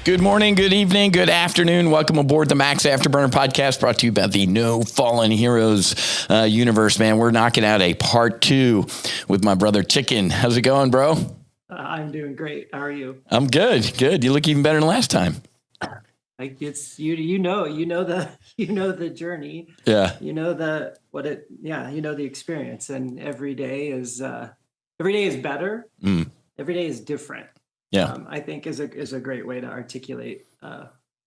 Good morning, good evening, good afternoon. Welcome aboard the Max Afterburner podcast, brought to you by the No Fallen Heroes universe, man. We're knocking out a part 2 with my brother Chicken. How's it going, bro? I'm doing great. How are you? I'm good. You look even better than last time. Like it's you know the journey. Yeah. You know the experience, and every day is better. Every day is different. Yeah. I think is a great way to articulate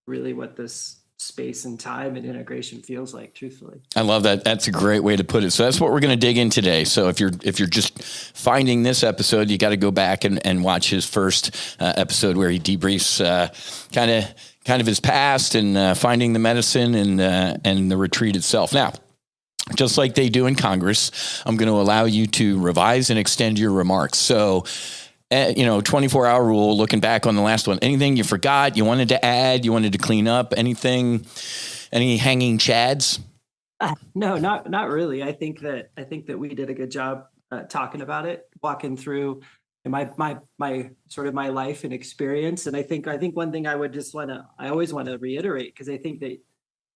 really what this space and time and integration feels like, truthfully. I love that. That's a great way to put it. So that's what we're going to dig in today. So if you're just finding this episode, you got to go back and watch his first episode where he debriefs kind of his past and finding the medicine and the retreat itself. Now, just like they do in Congress, I'm going to allow you to revise and extend your remarks. So 24-hour rule, looking back on the last one, anything you forgot, you wanted to add, you wanted to clean up, any hanging chads? No, not really. I think that we did a good job talking about it, walking through my sort of my life and experience. And I think one thing I always want to reiterate, because I think that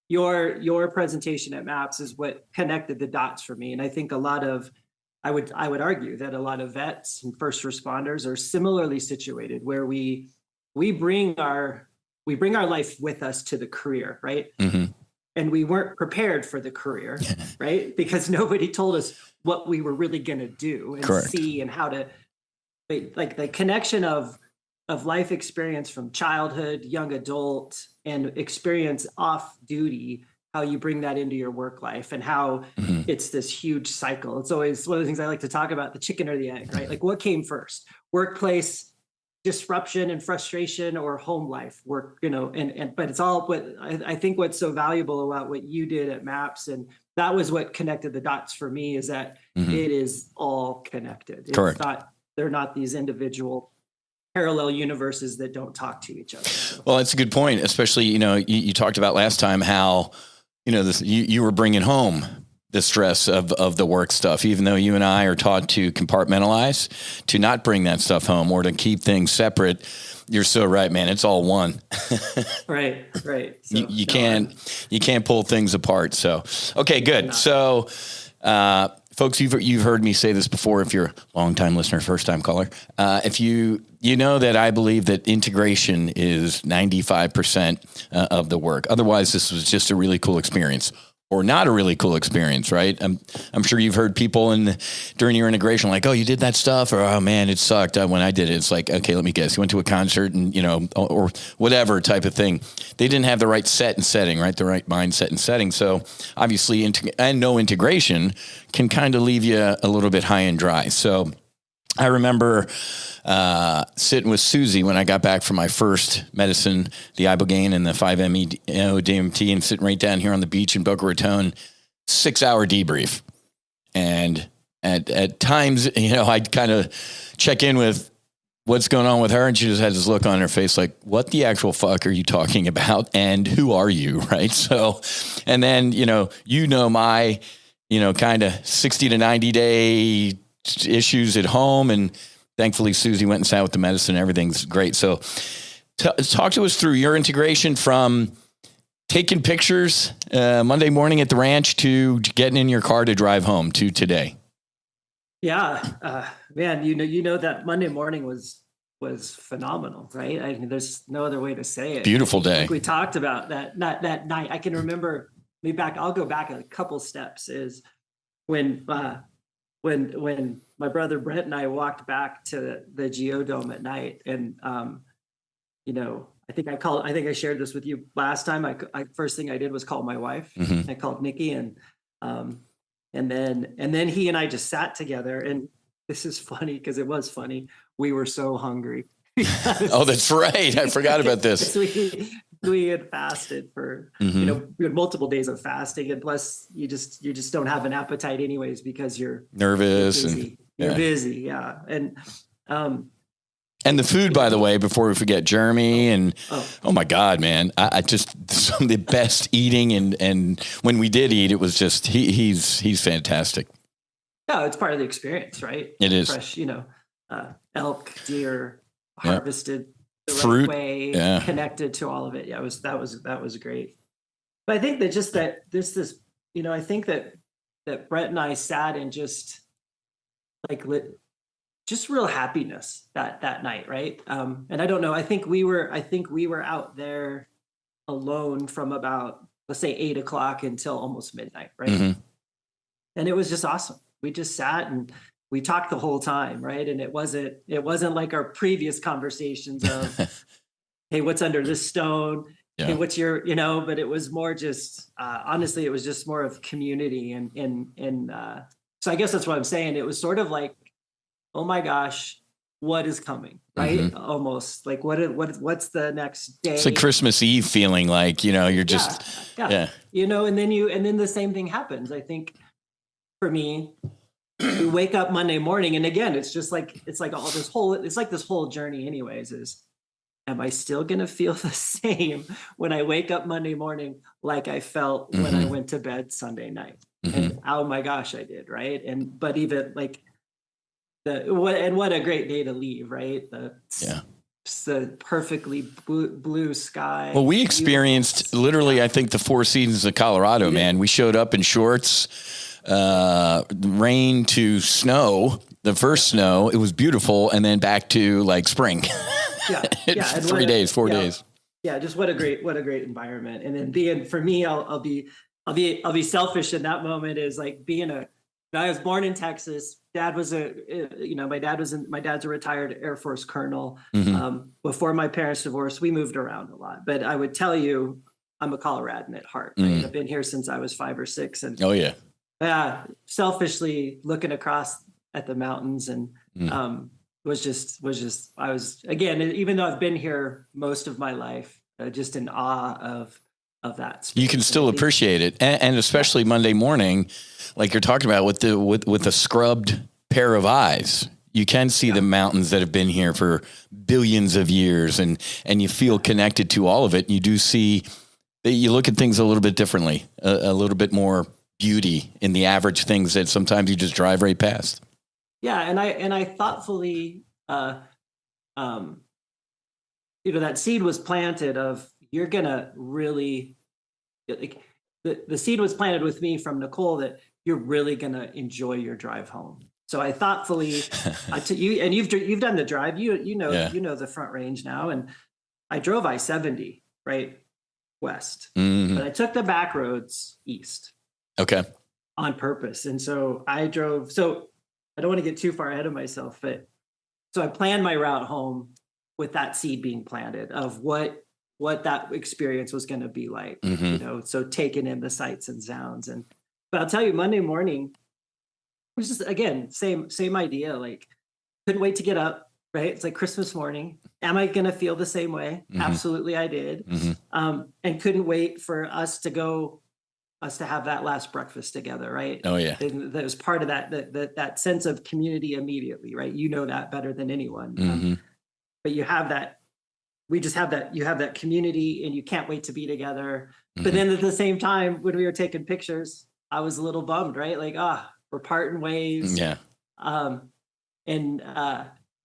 your presentation at MAPS is what connected the dots for me. And I think I would argue that a lot of vets and first responders are similarly situated, where we bring our life with us to the career, right? Mm-hmm. And we weren't prepared for the career, right? Because nobody told us what we were really going to do and Correct. See and how to, like the connection of life experience from childhood, young adult, and experience off duty. How you bring that into your work life and how it's this huge cycle. It's always one of the things I like to talk about, the chicken or the egg, right? Like what came first, workplace disruption and frustration, or home life work, but it's all, but I think what's so valuable about what you did at MAPS, and that was what connected the dots for me, is that it is all connected. Correct. They're not these individual parallel universes that don't talk to each other. So. Well, that's a good point, especially, you talked about last time how, you were bringing home the stress of the work stuff, even though you and I are taught to compartmentalize, to not bring that stuff home or to keep things separate. You're so right, man. It's all one. Right. So, you can't pull things apart. So, okay, good. So, folks, you've heard me say this before. If you're a long-time listener, first-time caller, if you know that I believe that integration is 95% of the work. Otherwise, this was just a really cool experience, or not a really cool experience, right? I'm sure you've heard people during your integration like, "Oh, you did that stuff," or "Oh man, it sucked when I did it." It's like, okay, let me guess. You went to a concert and or whatever type of thing. They didn't have the right set and setting, right? The right mindset and setting. So obviously, and no integration can kind of leave you a little bit high and dry. So I remember sitting with Susie when I got back from my first medicine, the Ibogaine and the 5-MeO-DMT, and sitting right down here on the beach in Boca Raton, 6-hour debrief. And at times, I'd kind of check in with what's going on with her, and she just had this look on her face like, what the actual fuck are you talking about? And who are you, right? So, and then, my, kind of 60 to 90 day issues at home, and thankfully Susie went and sat with the medicine. Everything's great. So talk to us through your integration from taking pictures Monday morning at the ranch to getting in your car to drive home to today. Yeah, man, that Monday morning was phenomenal, right? I mean, there's no other way to say it. Beautiful day. Like we talked about that night. I can remember I'll go back a couple steps, is when my brother Brent and I walked back to the Geodome at night, and I think I shared this with you last time. I first thing I did was call my wife. Mm-hmm. I called Nikki, and then he and I just sat together, and this is funny because it was funny. We were so hungry. Oh, that's right. I forgot about this. We had fasted for, we had multiple days of fasting, and plus you just don't have an appetite anyways, because you're nervous, you're busy. Yeah. And the food, by the way, before we forget, Jeremy, and oh my God, man, I just, some of the best eating, and when we did eat, it was just, he's fantastic. No, it's part of the experience, right? It is. Fresh, elk, deer, harvested the fruit right way, connected to all of it. Yeah, that was great. But I think that just that this, I think that Brett and I sat in just like just real happiness that night, right? And I don't know. I think we were out there alone from about, let's say, 8 o'clock until almost midnight, right? Mm-hmm. And it was just awesome. We just sat and we talked the whole time, right? And it wasn't like our previous conversations of, hey, what's under this stone? Yeah. Hey, what's your, but it was more just, honestly, it was just more of community. And so I guess that's what I'm saying. It was sort of like, oh my gosh, what is coming, right? Mm-hmm. Almost like what's the next day? It's like Christmas Eve feeling, like, you're just, yeah. And then the same thing happens. I think for me, we wake up Monday morning, and again, it's like this whole journey anyways, is, am I still going to feel the same when I wake up Monday morning like I felt when I went to bed Sunday night? And oh my gosh, I did, right? But even like what a great day to leave, right? The perfectly blue sky. Well, we experienced literally, I think, the 4 seasons of Colorado, man. We showed up in shorts, rain to snow, the first snow, it was beautiful. And then back to like spring. Yeah. 4 days. Yeah. Just what a great environment. And then for me, I'll be selfish in that moment, is like I was born in Texas. Dad was my dad's a retired Air Force colonel. Before my parents divorced, we moved around a lot, but I would tell you, I'm a Coloradan at heart. Right? I've been here since I was 5 or 6. And selfishly looking across at the mountains and, I was, again, even though I've been here most of my life, just in awe of that space. You can still appreciate it. And especially Monday morning, like you're talking about, with a scrubbed pair of eyes, you can see the mountains that have been here for billions of years, and you feel connected to all of it. You do see that you look at things a little bit differently, a little bit more beauty in the average things that sometimes you just drive right past. Yeah. And I thoughtfully, that seed was planted of, you're going to really, like, the seed was planted with me from Nicole that you're really going to enjoy your drive home. So I thoughtfully, you've done the drive, you know the Front Range now. And I drove I-70 right west, but I took the back roads east. Okay. On purpose. And so I don't want to get too far ahead of myself, but so I planned my route home with that seed being planted of what that experience was going to be like, so taking in the sights and sounds. But I'll tell you, Monday morning was just, again, same idea. Like, couldn't wait to get up, right? It's like Christmas morning. Am I going to feel the same way? Absolutely. I did. And couldn't wait for us to have that last breakfast together, right? Oh yeah. And that was part of that sense of community immediately, right? You know that better than anyone. But you have that, you have that community, and you can't wait to be together. But then at the same time, when we were taking pictures, I was a little bummed, right? Like, we're parting ways. Yeah. And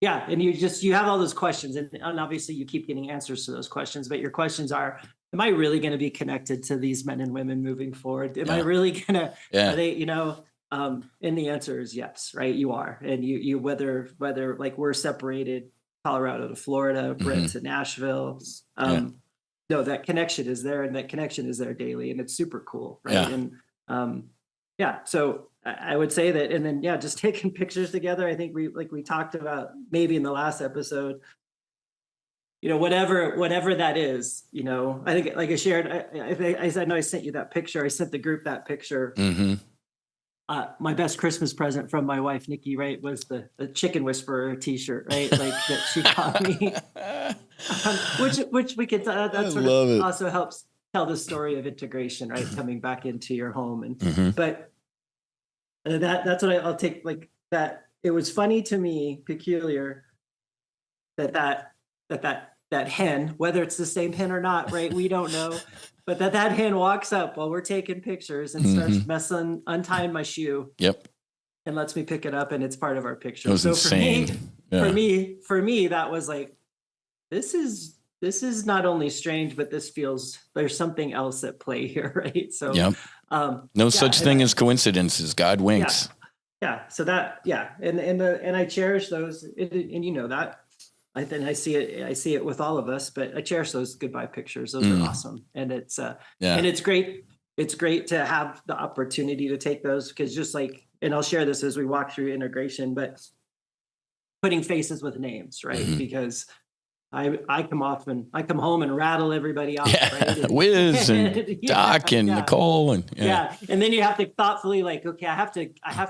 you have all those questions, and obviously you keep getting answers to those questions, but your questions are, am I really going to be connected to these men and women moving forward? Am I really going to, are they, and the answer is yes, right? You are. And you whether like we're separated, Colorado to Florida, Brent to Nashville, no, that connection is there, and that connection is there daily, and it's super cool. Right. And so I would say that, and then, just taking pictures together. I think we talked about maybe in the last episode, whatever that is, I think, like I shared, I know I sent you that picture. I sent the group that picture. My best Christmas present from my wife, Nikki, right, was the Chicken Whisperer t-shirt, right? Like that she got me, which we could, that sort of also helps tell the story of integration, right? Coming back into your home. And, but that's what I'll take, like that. It was funny to me, peculiar that hen, whether it's the same hen or not, right? We don't know. But that hen walks up while we're taking pictures and starts untying my shoe. Yep. And lets me pick it up, and it's part of our picture. It was so insane. For me, that was like, this is not only strange, but this feels there's something else at play here, right? So, Yep. No such thing as coincidences. God winks. Yeah. So that, yeah. And I cherish those. And you know that. I see it with all of us, but I cherish those goodbye pictures. Those are awesome. And and it's great. It's great to have the opportunity to take those because just like, and I'll share this as we walk through integration, but putting faces with names, right? Because I come home and rattle everybody off, right? And, Whiz and Doc and Nicole and and then you have to thoughtfully like, okay, I have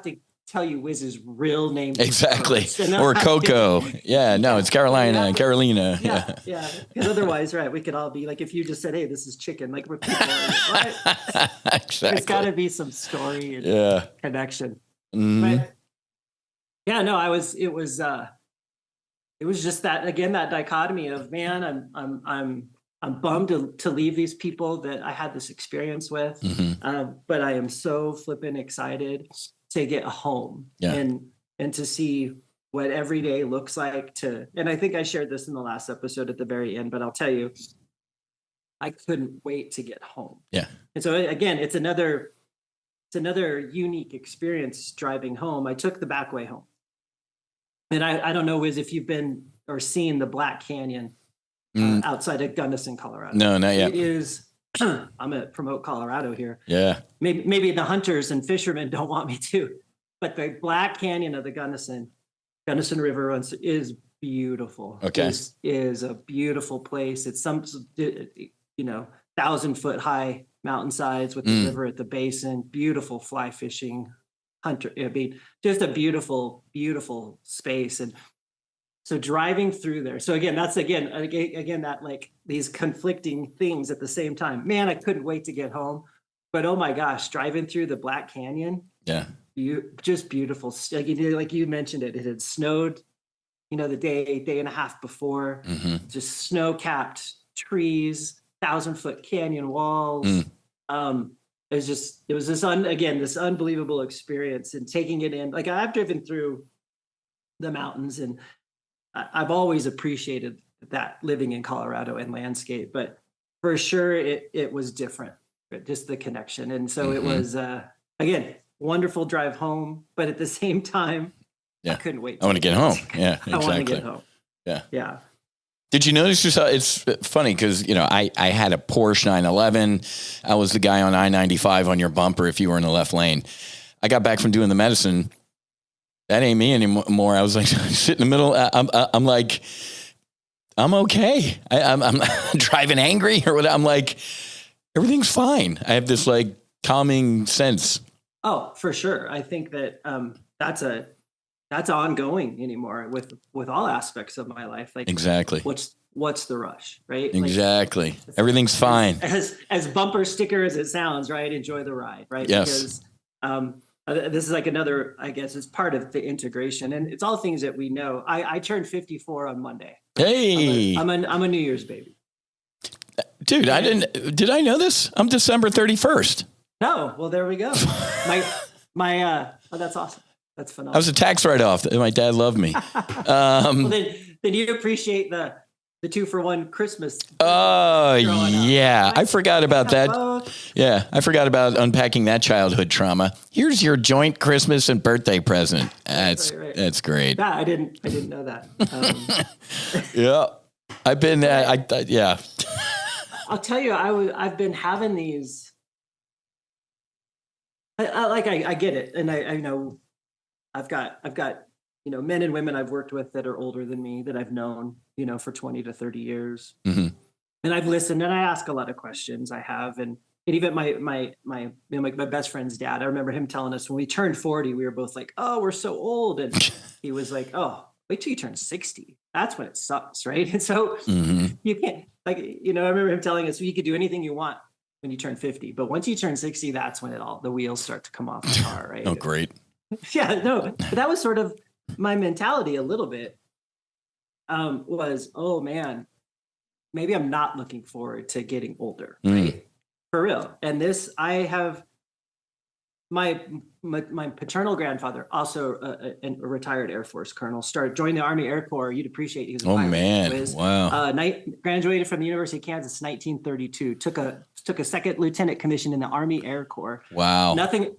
to tell you Whiz's real name exactly, or Coco. It's Carolina, Carolina. Yeah. Because otherwise, right, we could all be like, if you just said, "Hey, this is Chicken," like we're people, right? Exactly. There's got to be some story and connection. But yeah, no, it was just that again, that dichotomy of man, I'm bummed to leave these people that I had this experience with, but I am so flippin' excited to get home and to see what every day looks like. And I think I shared this in the last episode at the very end, but I'll tell you, I couldn't wait to get home. Yeah. And so again, it's another unique experience driving home. I took the back way home. And I don't know, Wiz, if you've been or seen the Black Canyon outside of Gunnison, Colorado. No, not yet. It is, I'm going to promote Colorado here. Yeah. Maybe the hunters and fishermen don't want me to, but the Black Canyon of the Gunnison River is beautiful. Okay. It is a beautiful place. It's 1,000-foot high mountainsides with the river at the basin, beautiful fly fishing hunter. I mean, just a beautiful, beautiful space. And so driving through there. So again, that's again that like these conflicting things at the same time. Man, I couldn't wait to get home. But oh my gosh, driving through the Black Canyon. Yeah. Just beautiful. Like you mentioned it had snowed, the day and a half before. Just snow-capped trees, 1,000-foot canyon walls. It was this unbelievable experience and taking it in. Like I've driven through the mountains and I've always appreciated that living in Colorado and landscape, but for sure it was different, just the connection. And so it was, again, wonderful drive home, but at the same time, I couldn't wait. I want to get home. Yeah, exactly. I want to get home. Yeah. Yeah. Did you notice yourself? It's funny because, I had a Porsche 911. I was the guy on I-95 on your bumper if you were in the left lane. I got back from doing the medicine. That ain't me anymore. I was like, sit in the middle. I'm like, I'm okay. I'm driving angry or whatever. I'm like, everything's fine. I have this like calming sense. Oh, for sure. I think that that's ongoing anymore with all aspects of my life. Like exactly. What's the rush, right? Exactly. Like, everything's fine. As bumper sticker as it sounds, right? Enjoy the ride, right? Yes. Because this is like another, I guess, it's part of the integration, and it's all things that we know. I turned 54 on Monday. Hey, I'm a New Year's baby. Dude, did I know this? I'm December 31st. No, well, there we go. That's awesome. That's phenomenal. I was a tax write-off. My dad loved me. Well, then you appreciate the 2-for-1 Christmas. Oh, yeah. I forgot about that. Yeah, I forgot about unpacking that childhood trauma. Here's your joint Christmas and birthday present. That's great. Yeah, I didn't know that. Yeah, I've been. Yeah. I'll tell you, I've been having these. I get it, and I know. I've got men and women I've worked with that are older than me that I've known for 20 to 30 years, and I've listened and I ask a lot of questions. I have, and even my best friend's dad. I remember him telling us when we turned 40, we were both like, "Oh, we're so old," and he was like, "Oh, wait till you turn 60. That's when it sucks, right?" And so you can't I remember him telling us you could do anything you want when you turn 50, but once you turn 60, that's when the wheels start to come off the car, right? Oh, great. Yeah, no, but that was sort of my mentality a little bit, was, oh man, maybe I'm not looking forward to getting older, right? For real. And this, I have my paternal grandfather, also a retired Air Force colonel, joined the Army Air Corps. You'd appreciate he was a pilot. Man, Whiz. wow. Graduated from the University of Kansas in 1932. Took a second lieutenant commission in the Army Air Corps. Wow.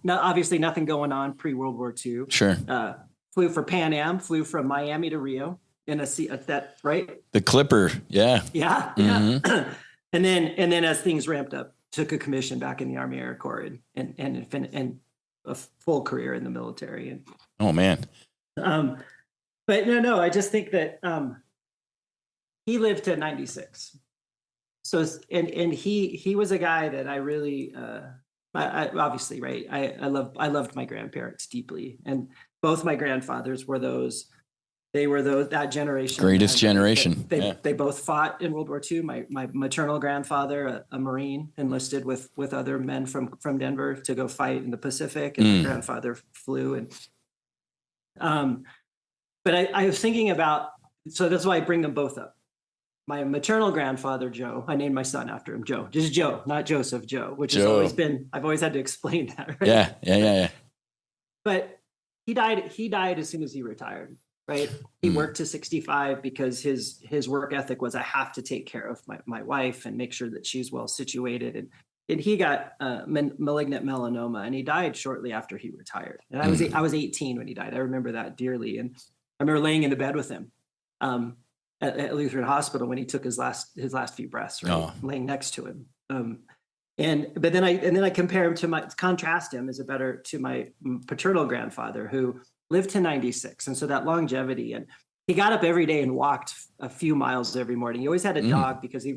Obviously nothing going on pre-World War II. Sure. Flew for Pan Am. Flew from Miami to Rio in that right. The Clipper. Yeah. Yeah. Mm-hmm. Yeah. and then as things ramped up, took a commission back in the Army Air Corps and a full career in the military. And oh man. But no, I just think that he lived to 96. So and he was a guy that I really I obviously, right. I loved my grandparents deeply, and both my grandfathers were that generation. Greatest generation. They both fought in World War II. My maternal grandfather, a Marine, enlisted with other men from Denver to go fight in the Pacific, and my grandfather flew. And but I was thinking about, so that's why I bring them both up. My maternal grandfather, Joe, I named my son after him, Joe. Just Joe, not Joseph, Joe, which has always been, I've always had to explain that. Right? Yeah. But he died as soon as he retired. Right. He worked to 65 because his work ethic was, I have to take care of my wife and make sure that she's well situated. And he got malignant melanoma, and he died shortly after he retired. And I was 18 when he died. I remember that dearly. And I remember laying in the bed with him at Lutheran Hospital when he took his last few breaths, right? Laying next to him. But then I compare him contrast him to my paternal grandfather, who lived to 96. And so that longevity, and he got up every day and walked a few miles every morning. He always had a dog because he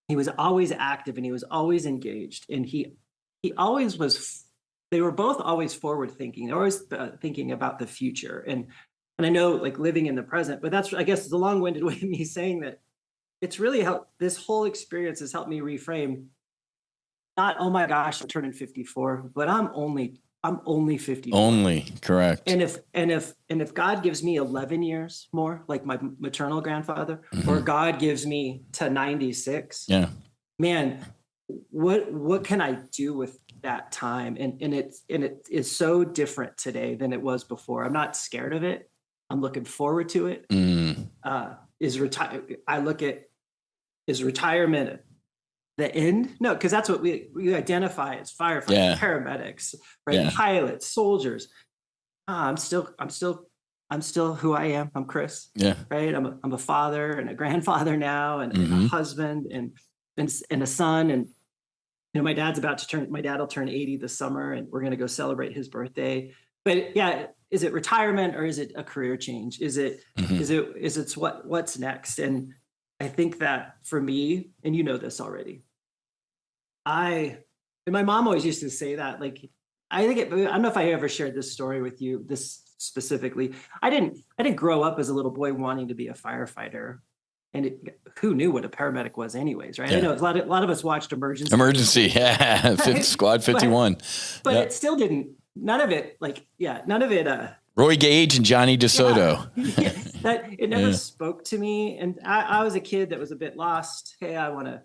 was always active, and he was always engaged. And he always was, they were both always forward thinking. They're always thinking about the future. And I know, like, living in the present, but that's, I guess, the long-winded way of me saying that it's really helped. This whole experience has helped me reframe, not, oh my gosh, I'm turning 54, but I'm only 54. Only, correct. And if God gives me 11 years more, like my maternal grandfather, or God gives me to 96, man, what can I do with that time? And it is so different today than it was before. I'm not scared of it. I'm looking forward to it. Is retirement the end? No, because that's what we identify as firefighters, paramedics, right? Yeah. Pilots, soldiers. I'm still who I am. I'm Chris. Yeah. Right. I'm a father and a grandfather now, and a husband and a son. And my dad will turn 80 this summer, and we're gonna go celebrate his birthday. But yeah, is it retirement or is it a career change? Is it what's next? And I think that for me, and you know this already, and my mom always used to say that, like, I don't know if I ever shared this story with you, this specifically. I didn't grow up as a little boy wanting to be a firefighter. And who knew what a paramedic was anyways, right? Yeah. I know a lot of us watched Emergency. Yeah. Right? Squad 51. But it still didn't, none of it. Roy Gage and Johnny DeSoto. It never spoke to me. And I was a kid that was a bit lost. Hey, I want to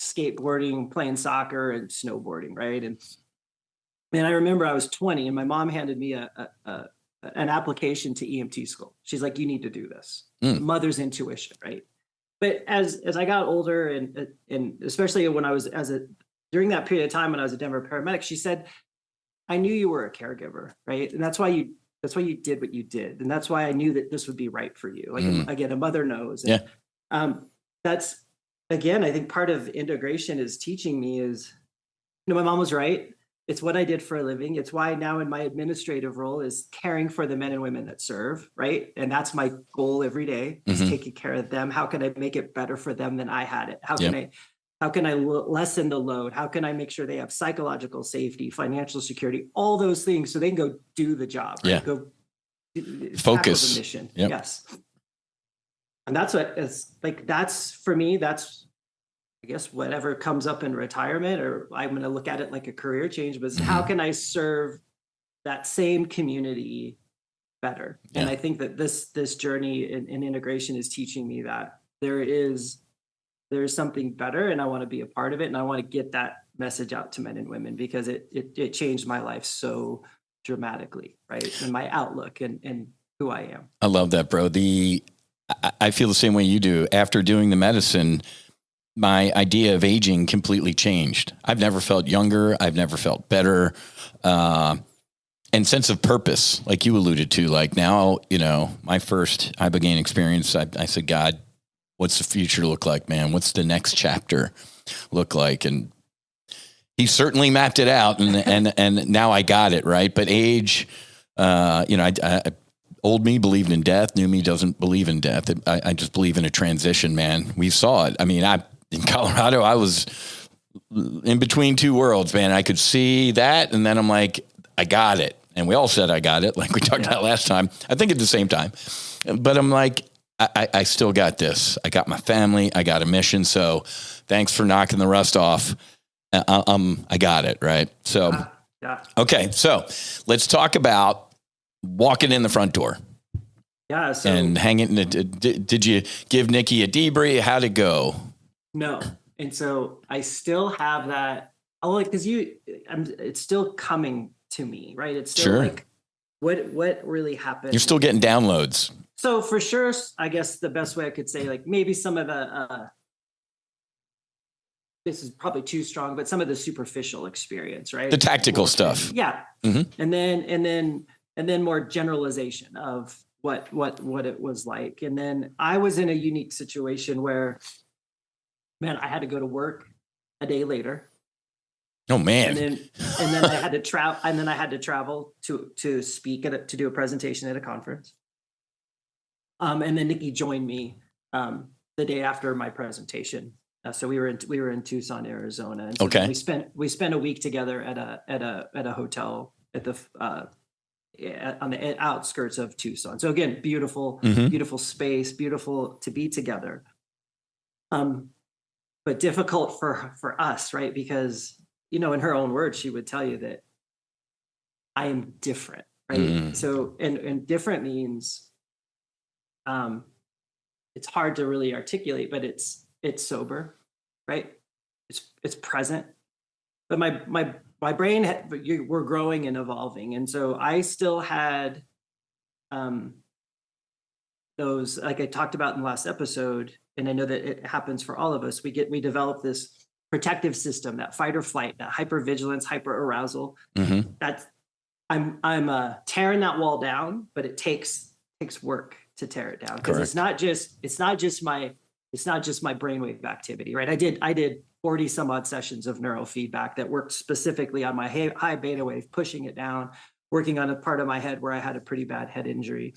skateboarding, playing soccer, and snowboarding, right? And I remember I was 20, and my mom handed me an application to EMT school. She's like, you need to do this. Mother's intuition, right? But as I got older, and especially when I was during that period of time when I was a Denver paramedic, she said, I knew you were a caregiver, right? And that's why you did what you did. And that's why I knew that this would be right for you. Like, again, a mother knows. And, that's, again, I think part of integration is teaching me is, my mom was right. It's what I did for a living. It's why now in my administrative role is caring for the men and women that serve, right? And that's my goal every day, is taking care of them. How can I make it better for them than I had it? How can I lessen the load? How can I make sure they have psychological safety, financial security, all those things, so they can go do the job, right? Yeah. Go focus the mission. Yep. Yes. And that's what it's like. That's, for me, that's, I guess, whatever comes up in retirement, or I'm going to look at it like a career change, but how can I serve that same community better? Yeah. And I think that this journey in integration is teaching me that there is something better, and I want to be a part of it, and I want to get message out to men and women, because it changed my life so dramatically, right? And my outlook and who I am. I love that, bro. I feel the same way you do. After doing the medicine, my idea of aging completely changed. I've never felt younger. I've never felt better. And sense of purpose, like you alluded to, like now, my first Ibogaine experience, I said, God, what's the future look like, man? What's the next chapter look like? And he certainly mapped it out, and now I got it, right? But age, old me believed in death. New me doesn't believe in death. I just believe in a transition, man. We saw it. I mean, in Colorado, I was in between two worlds, man. I could see that, and then I'm like, I got it. And we all said I got it, like we talked about last time. I think at the same time. But I'm like, I still got this. I got my family. I got a mission. So thanks for knocking the rust off. I got it, right? So, okay. So let's talk about walking in the front door. Yeah. So, and hanging. Did you give Nikki a debrief? How'd it go? No. And so I still have that. Oh, because it's still coming to me, right? It's still like, what really happened? You're still getting downloads. So for sure, I guess the best way I could say, like, maybe some of the, this is probably too strong, but some of the superficial experience, right? The tactical stuff. Yeah. Mm-hmm. And then more generalization of what it was like. And then I was in a unique situation where, man, I had to go to work a day later. Oh man! And then I had to travel. And then I had to travel to speak to do a presentation at a conference. And then Nikki joined me the day after my presentation. So we were in Tucson, Arizona. And so we spent a week together at a hotel at the on the outskirts of Tucson. So again, beautiful space, beautiful to be together. But difficult for us, right? Because, in her own words, she would tell you that I am different, right? So, and different means, it's hard to really articulate, but it's sober, right? It's present, but my brain, we're growing and evolving. And so I still had, those, like I talked about in the last episode, and I know that it happens for all of us. We develop this protective system, that fight or flight, that hypervigilance, hyperarousal. That's I'm tearing that wall down, but it takes work to tear it down, because it's not just my brainwave activity, right? I did 40 some odd sessions of neurofeedback that worked specifically on my high beta wave, pushing it down, working on a part of my head where I had a pretty bad head injury.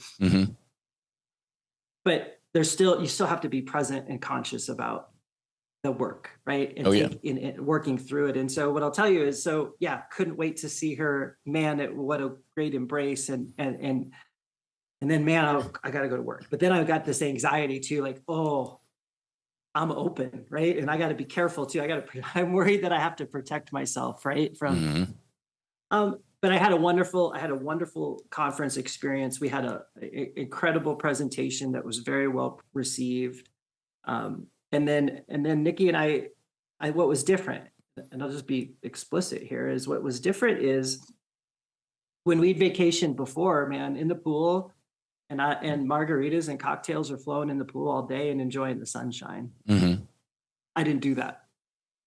But you still have to be present and conscious about the work, right? And in working through it. And so what I'll tell you is, couldn't wait to see her, man, what a great embrace. And then, man, I got to go to work. But then I got this anxiety too, like, oh, I'm open, right? And I got to be careful too. I'm worried that I have to protect myself, right? From, but I had a wonderful conference experience. We had an incredible presentation that was very well received. And then Nikki and I, what was different, and I'll just be explicit here, is what was different is when we'd vacationed before, man, in the pool, and margaritas and cocktails are flowing in the pool all day and enjoying the sunshine. I didn't do that.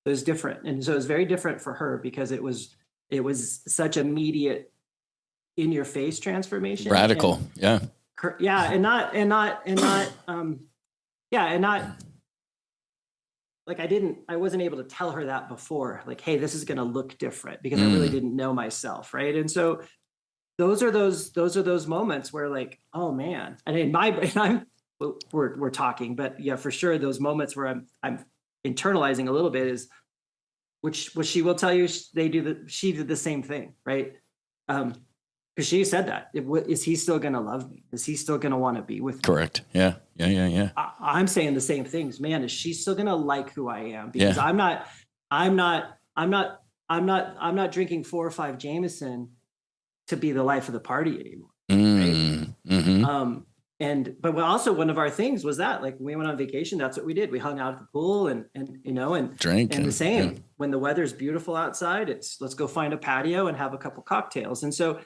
It was different. And so it was very different for her, because it was such immediate, in your face transformation. Radical. And not like I wasn't able to tell her that before, like, hey, this is going to look different, because I really didn't know myself. Right. And so those are those moments where, like, oh man, we're talking, but yeah, for sure. Those moments where I'm internalizing a little bit is, which she will tell you, she did the same thing. Right. Because she said that, is he still going to love me? Is he still going to want to be with me? Correct. Yeah. I'm saying the same things, man. Is she still going to like who I am? Because I'm not drinking 4 or 5 Jameson to be the life of the party anymore. Right? but also one of our things was that, like, when we went on vacation, that's what we did. We hung out at the pool and drink. And the same, when the weather's beautiful outside, let's go find a patio and have a couple cocktails. And so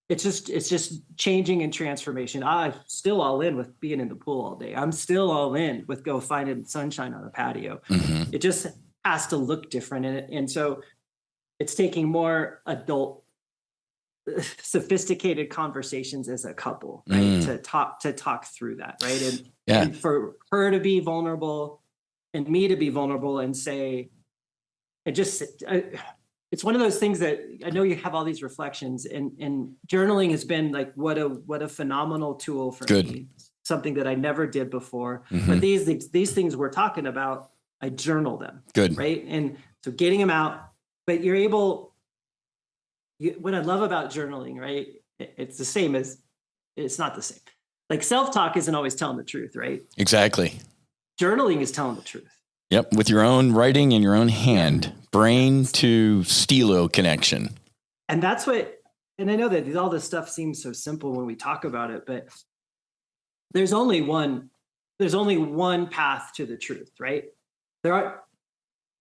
it's just changing and transformation. I'm still all in with being in the pool all day. I'm still all in with go finding sunshine on a patio. It just has to look different. And so it's taking more adult, sophisticated conversations as a couple, right? To talk through that, right? And for her to be vulnerable and me to be vulnerable and say, it's one of those things that I know you have all these reflections, and journaling has been like, what a phenomenal tool for me. Something that I never did before. But these things we're talking about, I journal them. Good. Right. And so getting them out, but you're able, what I love about journaling, right? It's the same as, it's not the same. Like, self-talk isn't always telling the truth, right? Exactly. Journaling is telling the truth. Yep. With your own writing in your own hand, brain to stilo connection. And that's what, and I know that all this stuff seems so simple when we talk about it, but there's only one path to the truth, right?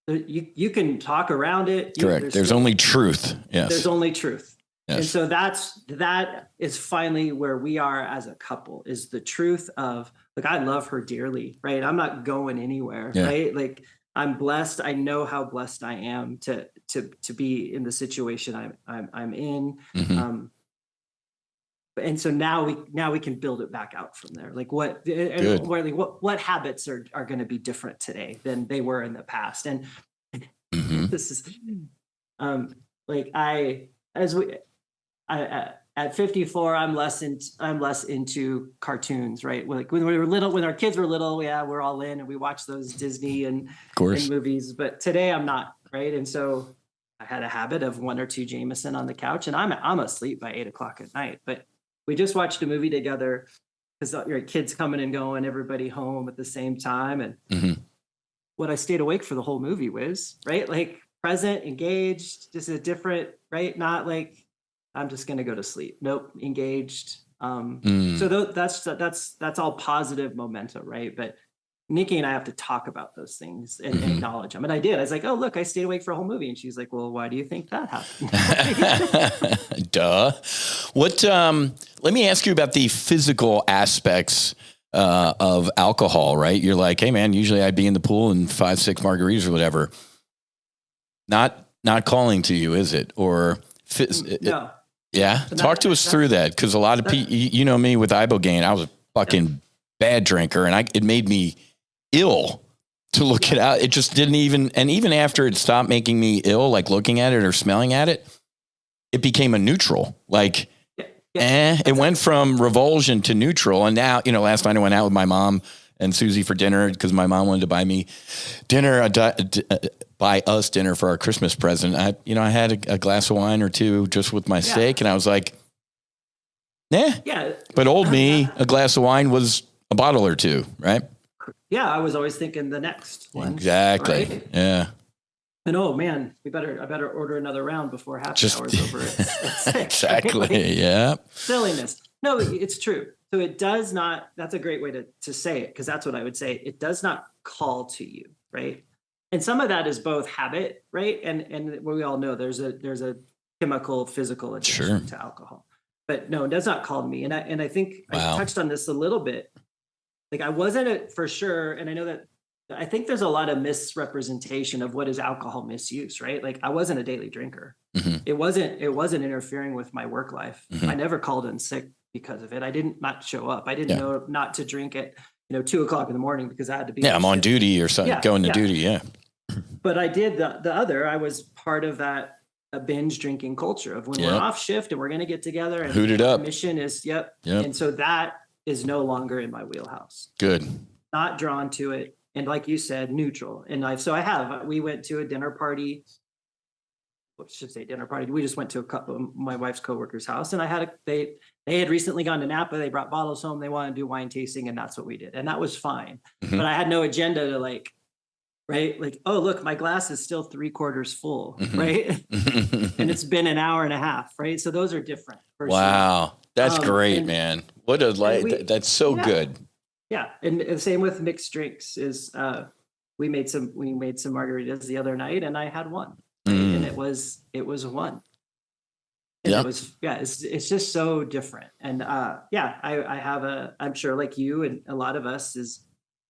You can talk around it. Correct. There's only truth. Yes. There's only truth. Yes. And so that is finally where we are as a couple, is the truth of, like, I love her dearly, right? I'm not going anywhere, right? Like, I'm blessed. I know how blessed I am to be in the situation I'm in. And so now we can build it back out from there. Like, what habits are going to be different today than they were in the past? And this is like, at 54, I'm less into cartoons, right? Like, when we were little, when our kids were little, we're all in and we watch those Disney and movies. But today I'm not, right? And so I had a habit of 1 or 2 Jameson on the couch, and I'm asleep by 8:00 at night. But we just watched a movie together because your kids coming and going, everybody home at the same time. And what I stayed awake for the whole movie, Whiz, right? Like, present, engaged, just a different, right? Not like, I'm just going to go to sleep. Nope. Engaged. So that's all positive momentum, right? But Nikki and I have to talk about those things and acknowledge them. And I did. I was like, oh, look, I stayed awake for a whole movie. And she's like, well, why do you think that happened? Duh. Let me ask you about the physical aspects of alcohol, right? You're like, hey man, usually I'd be in the pool and 5, 6 margaritas or whatever. Not calling to you, is it? Or no. Yeah. Talk to us through that. Cause a lot of people, you know me with Ibogaine, I was a fucking bad drinker, and it made me ill to look it out. It just didn't even after it stopped making me ill, like looking at it or smelling at it, it became a neutral. Like, it went from revulsion to neutral. And now, last night I went out with my mom and Susie for dinner because my mom wanted to buy me dinner, buy us dinner for our Christmas present. I had a glass of wine or 2 just with my steak, and I was like, But old me, a glass of wine was a bottle or 2, right? Yeah, I was always thinking the next one. Exactly. Right? Yeah. And oh man, I better order another round before half an hour's over. It's 6, exactly. Right? Like, yeah. Silliness. No, it's true. So it does not. That's a great way to say it, because that's what I would say. It does not call to you, right? And some of that is both habit, right? And we all know there's a chemical, physical addiction to alcohol. But no, it does not call to me. And I think I touched on this a little bit. Like, I wasn't for sure, and I know that I think there's a lot of misrepresentation of what is alcohol misuse, right? Like, I wasn't a daily drinker. It wasn't interfering with my work life. I never called in sick because of it. I didn't not show up. I didn't know not to drink at 2:00 in the morning because I had to be. Yeah, I'm on duty or something. Going to duty. Yeah. But I did the other. I was part of that binge drinking culture of when we're off shift and we're going to get together and hoot it up. Mission is And so that is no longer in my wheelhouse. Good. Not drawn to it. And like you said, neutral. And we went to a dinner party. I should say dinner party. We just went to a couple of my wife's coworkers' house, and they had recently gone to Napa. They brought bottles home. They wanted to do wine tasting, and that's what we did. And that was fine. But I had no agenda to right? Like, oh, look, my glass is still 3/4 full, right? And it's been an hour and a half, right? So those are different. Wow. That's great, man. What a light. we, That's so yeah, good. yeah. And same with mixed drinks is, we made some margaritas the other night and I had one, right? And it was one. And it was, it's just so different. And I have I'm sure like you and a lot of us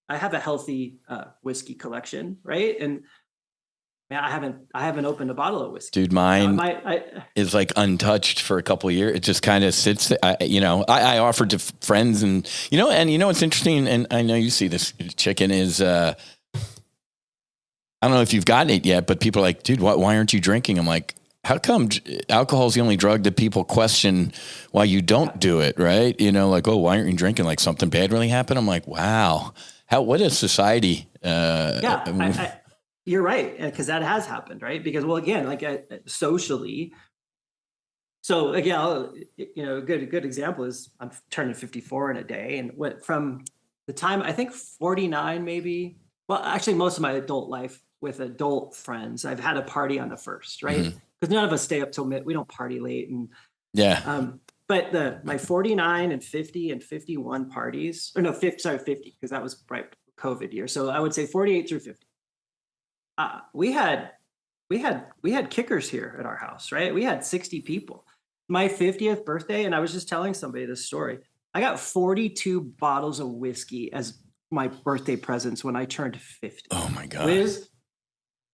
I have a healthy whiskey collection, right? And I haven't opened a bottle of whiskey. Dude, mine is like untouched for a couple of years. It just kind of sits. I offered to friends, and what's interesting, and I know you see this chicken is. I don't know if you've gotten it yet, but people are like, dude, why aren't you drinking? I'm like, how come alcohol is the only drug that people question why you don't do it, right? Like, oh, why aren't you drinking? Like something bad really happened? I'm like, what a society. You're right, because that has happened, right? Because, well, again, like socially. So again, a good example is I'm turning 54 in a day, and went from the time I think 49 maybe. Well, actually, most of my adult life with adult friends, I've had a party on the first, right? Because none of us stay up till we don't party late, and but my 49 and 50 and 51 parties, or no, 50 because that was right COVID year. So I would say 48 through 50. We had kickers here at our house, right? We had 60 people. My 50th birthday, and I was just telling somebody this story. I got 42 bottles of whiskey as my birthday presents when I turned 50. Oh my God. Liz,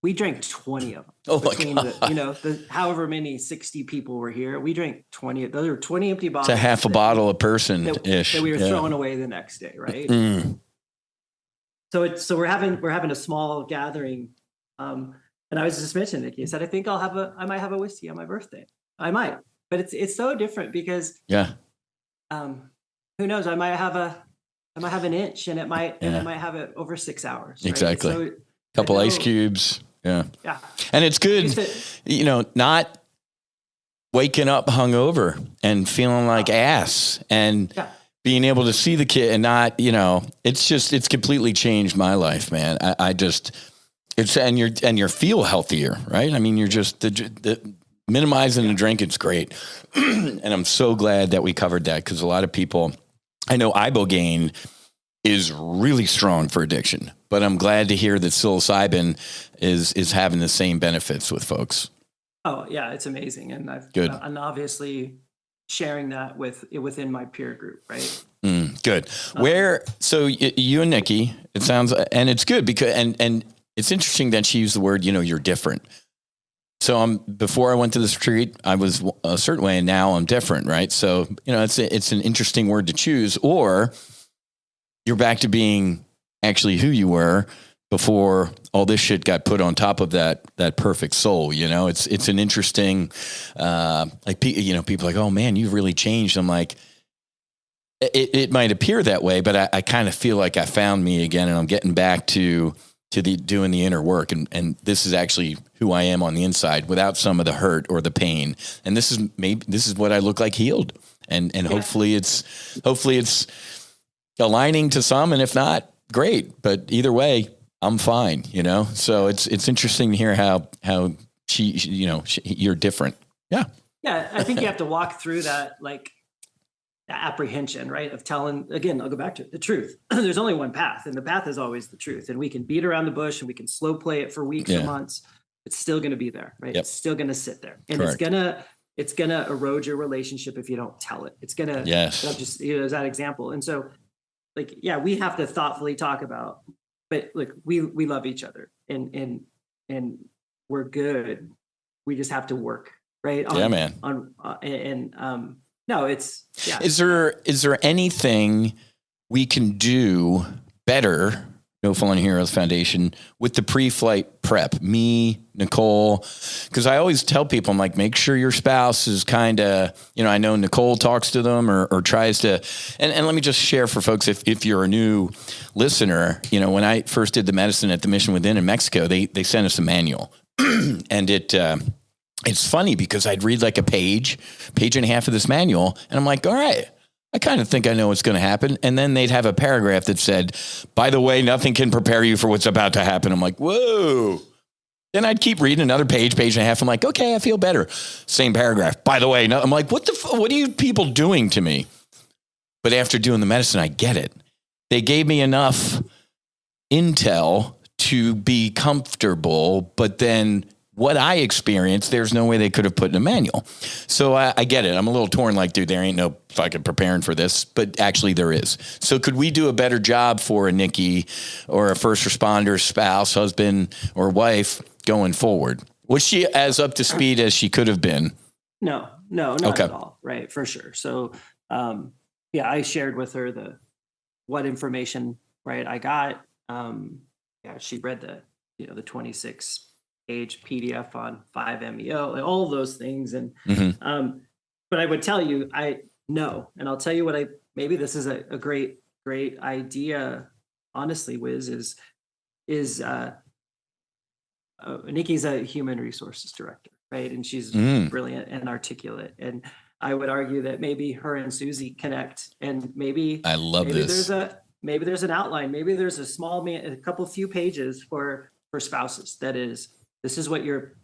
we drank 20 of them. Oh my God. The however many 60 people were here, we drank 20. Those are 20 empty bottles. It's a half a bottle a person-ish. That we were throwing away the next day, right? So we're having a small gathering. And I was just mentioning, Nikki, I said, I think I might have a whiskey on my birthday. I might, but it's so different because who knows? I might have an inch, and it might have it over 6 hours. Right? Exactly. So, couple ice cubes. Yeah. Yeah. And it's good, not waking up hungover and feeling like ass, and being able to see the kid and not, it's completely changed my life, man. And you feel healthier, right? I mean, you're just the minimizing the drink. It's great. And I'm so glad that we covered that, because a lot of people, I know ibogaine is really strong for addiction, but I'm glad to hear that psilocybin is having the same benefits with folks. Oh yeah. It's amazing. And I'm obviously sharing that within my peer group. Right. Good. So you and Nikki, it sounds, and it's good because, and it's interesting that she used the word, you're different. So before I went to this retreat, I was a certain way, and now I'm different. Right. So, it's an interesting word to choose, or you're back to being actually who you were before all this shit got put on top of that perfect soul. It's an interesting, people like, oh man, you've really changed. I'm like, it might appear that way, but I kind of feel like I found me again, and I'm getting back to doing the inner work. And this is actually who I am on the inside without some of the hurt or the pain. And this is what I look like healed. And hopefully it's aligning to some, and if not, great. But either way, I'm fine, So it's interesting to hear how you're different. Yeah. Yeah. I think you have to walk through that, like, apprehension, right? Of telling, again, I'll go back to it, the truth. There's only one path, and the path is always the truth. And we can beat around the bush, and we can slow play it for weeks or months. It's still going to be there, right? Yep. It's still going to sit there, and Correct. It's gonna erode your relationship if you don't tell it. It's gonna, just as that example. And so, like, we have to thoughtfully talk about, but like, we love each other, and we're good. We just have to work, right? No, it's Is there anything we can do better, No Fallen Heroes Foundation, with the pre-flight prep? Me, Nicole, because I always tell people, I'm like, make sure your spouse is kind of, I know Nicole talks to them or tries to, and let me just share for folks, if you're a new listener, when I first did the medicine at the Mission Within in Mexico, they sent us a manual, and it's funny because I'd read like a page and a half of this manual, and I'm like, all right, I kind of think I know what's going to happen. And then they'd have a paragraph that said, by the way, nothing can prepare you for what's about to happen. I'm like, whoa. Then I'd keep reading another page and a half. I'm like, okay, I feel better. Same paragraph. By the way, no. I'm like, what are you people doing to me? But after doing the medicine, I get it. They gave me enough intel to be comfortable, but then what I experienced, there's no way they could have put in a manual. So I get it. I'm a little torn, like, dude, there ain't no fucking preparing for this, but actually there is. So could we do a better job for a Nikki or a first responder spouse, husband or wife going forward? Was she as up to speed as she could have been? No, not at all. Right. For sure. So, I shared with her what information, right, I got. She read the 26 page PDF on 5-MeO, like all those things. And, but I would tell you, I know, and I'll tell you maybe this is a great idea. Honestly, Whiz is Nikki's a human resources director, right? And she's brilliant and articulate. And I would argue that maybe her and Susie connect, and maybe this. Maybe there's an outline. Maybe there's a few pages for spouses. That is, this is what your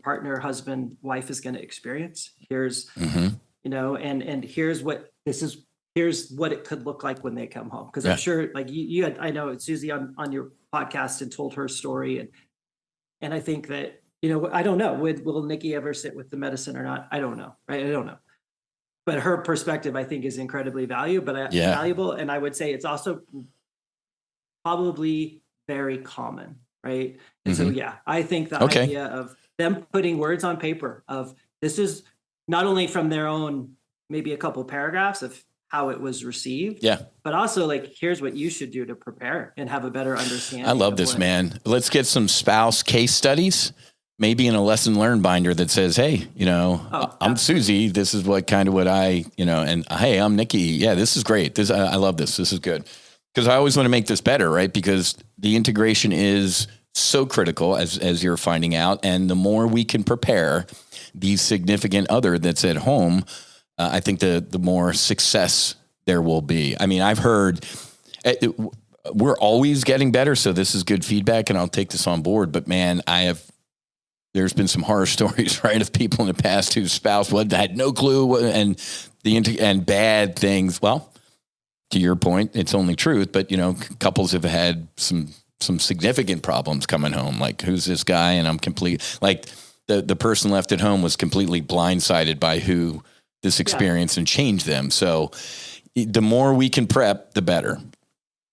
partner, husband, wife is going to experience. Here's, and here's what it could look like when they come home. Because I'm sure, like you had, I know Susie on your podcast and told her story, and I think that, I don't know, will Nikki ever sit with the medicine or not? I don't know, right? I don't know. But her perspective, I think, is incredibly valuable. And I would say it's also probably very common, right? And so, I think the idea of them putting words on paper of this is not only from their own, maybe a couple paragraphs of how it was received, but also like, here's what you should do to prepare and have a better understanding. I love this, man. Let's get some spouse case studies. Maybe in a lesson learned binder that says, hey, I'm Susie. This is what I, and hey, I'm Nikki. Yeah, this is great. I love this. This is good. Because I always want to make this better, right? Because the integration is so critical as you're finding out. And the more we can prepare the significant other that's at home, I think the more success there will be. I mean, I've heard we're always getting better. So this is good feedback and I'll take this on board. But man, there's been some horror stories, right, of people in the past whose spouse had no clue and bad things. Well, to your point, it's only truth, but couples have had some significant problems coming home. Like, who's this guy? And I'm the person left at home was completely blindsided by who this experience and changed them. So the more we can prep, the better.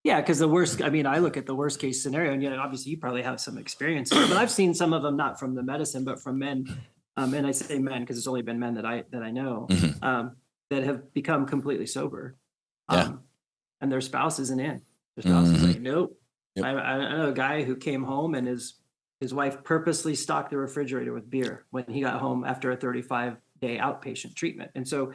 Yeah, because I look at the worst case scenario, and obviously you probably have some experience, but I've seen some of them not from the medicine, but from men. And I say men because it's only been men that I know that have become completely sober, and their spouse isn't in. Their spouse is like, nope. Yep. I know a guy who came home and his wife purposely stocked the refrigerator with beer when he got home after a 35-day outpatient treatment, and so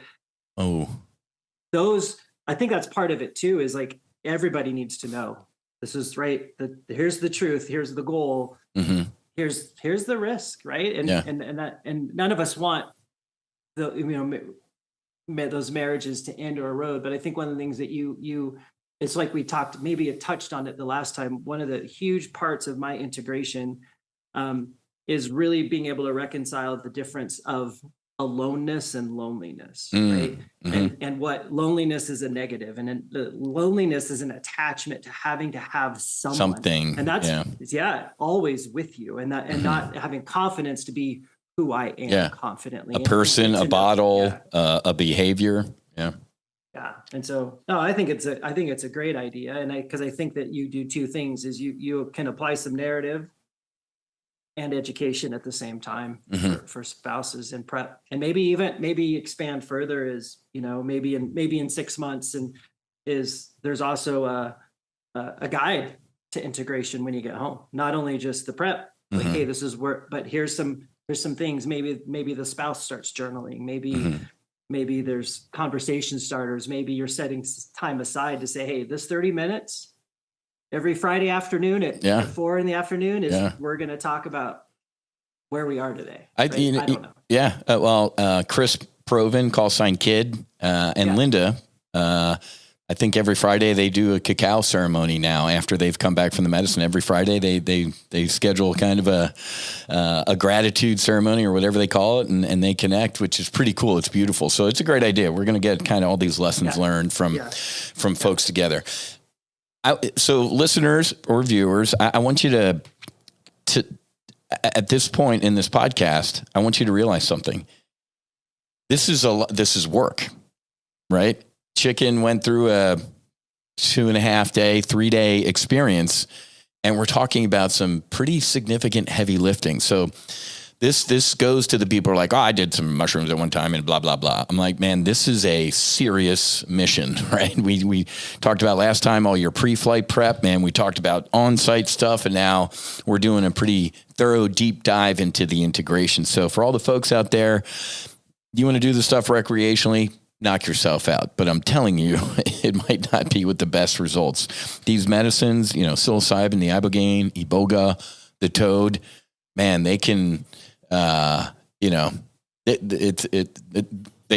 I think that's part of it too. Is like, everybody needs to know this is right. Here's the truth. Here's the goal. Here's the risk, right? And none of us want those marriages to end or erode. But I think one of the things that it's like we talked, maybe it touched on it the last time. One of the huge parts of my integration is really being able to reconcile the difference of aloneness and loneliness, right? And what loneliness is a negative, and the loneliness is an attachment to having to have something, and that's always with you, and not having confidence to be who I am confidently, a person, a bottle, a behavior, and so I think it's a great idea, and because I think that you do two things: is you can apply some narrative and education at the same time for spouses and prep, and maybe expand further is, maybe in 6 months, and there's also a guide to integration when you get home, not only just the prep, like, hey, this is where, but here's some things, maybe the spouse starts journaling, maybe there's conversation starters, maybe you're setting time aside to say, hey, this 30 minutes every Friday afternoon at 4 p.m. we're going to talk about where we are today. Right? I don't know. Yeah. Chris Provin, call sign Kid, and Linda, I I think every Friday they do a cacao ceremony now after they've come back from the medicine. Every Friday they schedule kind of a gratitude ceremony or whatever they call it, and they connect, which is pretty cool. It's beautiful. So it's a great idea. We're going to get kind of all these lessons learned from folks together. So listeners or viewers, I want you to at this point in this podcast, I want you to realize something. This is work, right? Chicken went through a 3-day experience, and we're talking about some pretty significant heavy lifting. So this goes to the people who are like, oh, I did some mushrooms at one time and blah, blah, blah. I'm like, man, this is a serious mission, right? We talked about last time all your pre-flight prep, man. We talked about on-site stuff, and now we're doing a pretty thorough deep dive into the integration. So for all the folks out there, you want to do the stuff recreationally, knock yourself out. But I'm telling you, it might not be with the best results. These medicines, psilocybin, the ibogaine, iboga, the toad, man, they can, they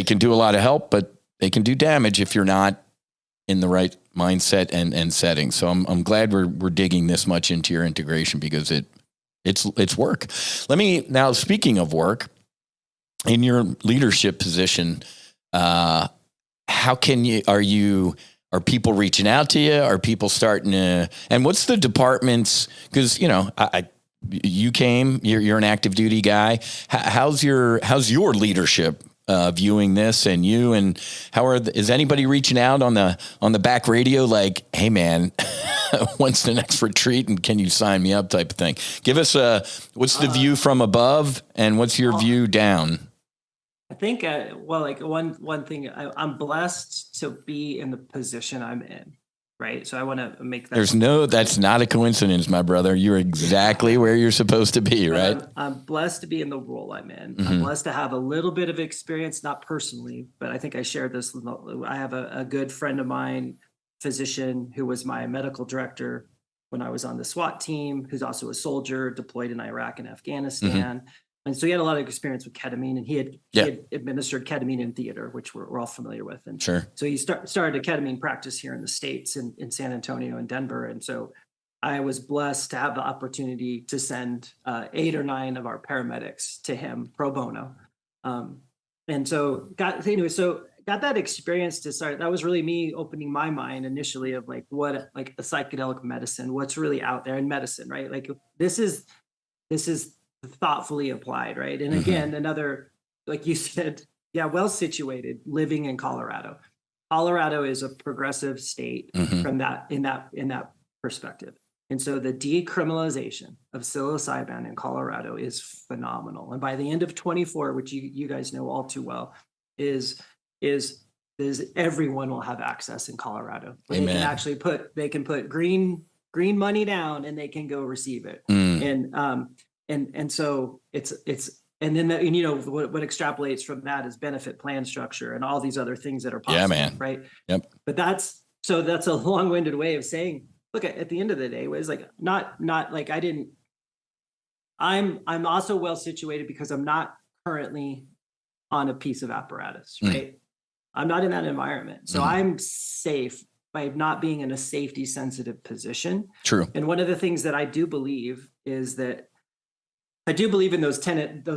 can do a lot of help, but they can do damage if you're not in the right mindset and setting. So I'm glad we're digging this much into your integration, because it's work. Let me now, speaking of work, in your leadership position, how can are people reaching out to you? Are people starting to, and what's the departments? Because, you came, you're an active duty guy. How's your leadership viewing this, and you, and is anybody reaching out on the back radio like, hey man, when's the next retreat and can you sign me up type of thing? Give us what's the view from above and what's your view down? I think, one thing, I'm blessed to be in the position I'm in, right? So I want to make that. That's not a coincidence, my brother. You're exactly where you're supposed to be, right? I'm blessed to be in the role I'm in. Mm-hmm. I'm blessed to have a little bit of experience, not personally, but I think I shared this. I have a good friend of mine, physician, who was my medical director when I was on the SWAT team, who's also a soldier deployed in Iraq and Afghanistan. Mm-hmm. And so he had a lot of experience with ketamine, and he had administered ketamine in theater, which we're all familiar with. And sure. So he started a ketamine practice here in the States, in San Antonio and Denver. And so I was blessed to have the opportunity to send 8 or 9 of our paramedics to him pro bono. And so got that experience to start. That was really me opening my mind initially of what a psychedelic medicine, what's really out there in medicine, right? Like this is thoughtfully applied, right? And again, another, like you said, well situated, living in Colorado. Colorado is a progressive state from that in that perspective. And so the decriminalization of psilocybin in Colorado is phenomenal. And by the end of 24, which you guys know all too well, is everyone will have access in Colorado. They can actually put green money down and they can go receive it. And so it's and then what extrapolates from that is benefit plan structure and all these other things that are possible. Yeah, man. Right. Yep. But that's a long-winded way of saying, look, at the end of the day, it was not like I'm also well situated because I'm not currently on a piece of apparatus, right? I'm not in that environment. So I'm safe by not being in a safety sensitive position. True. And one of the things that I do believe is that I do believe in those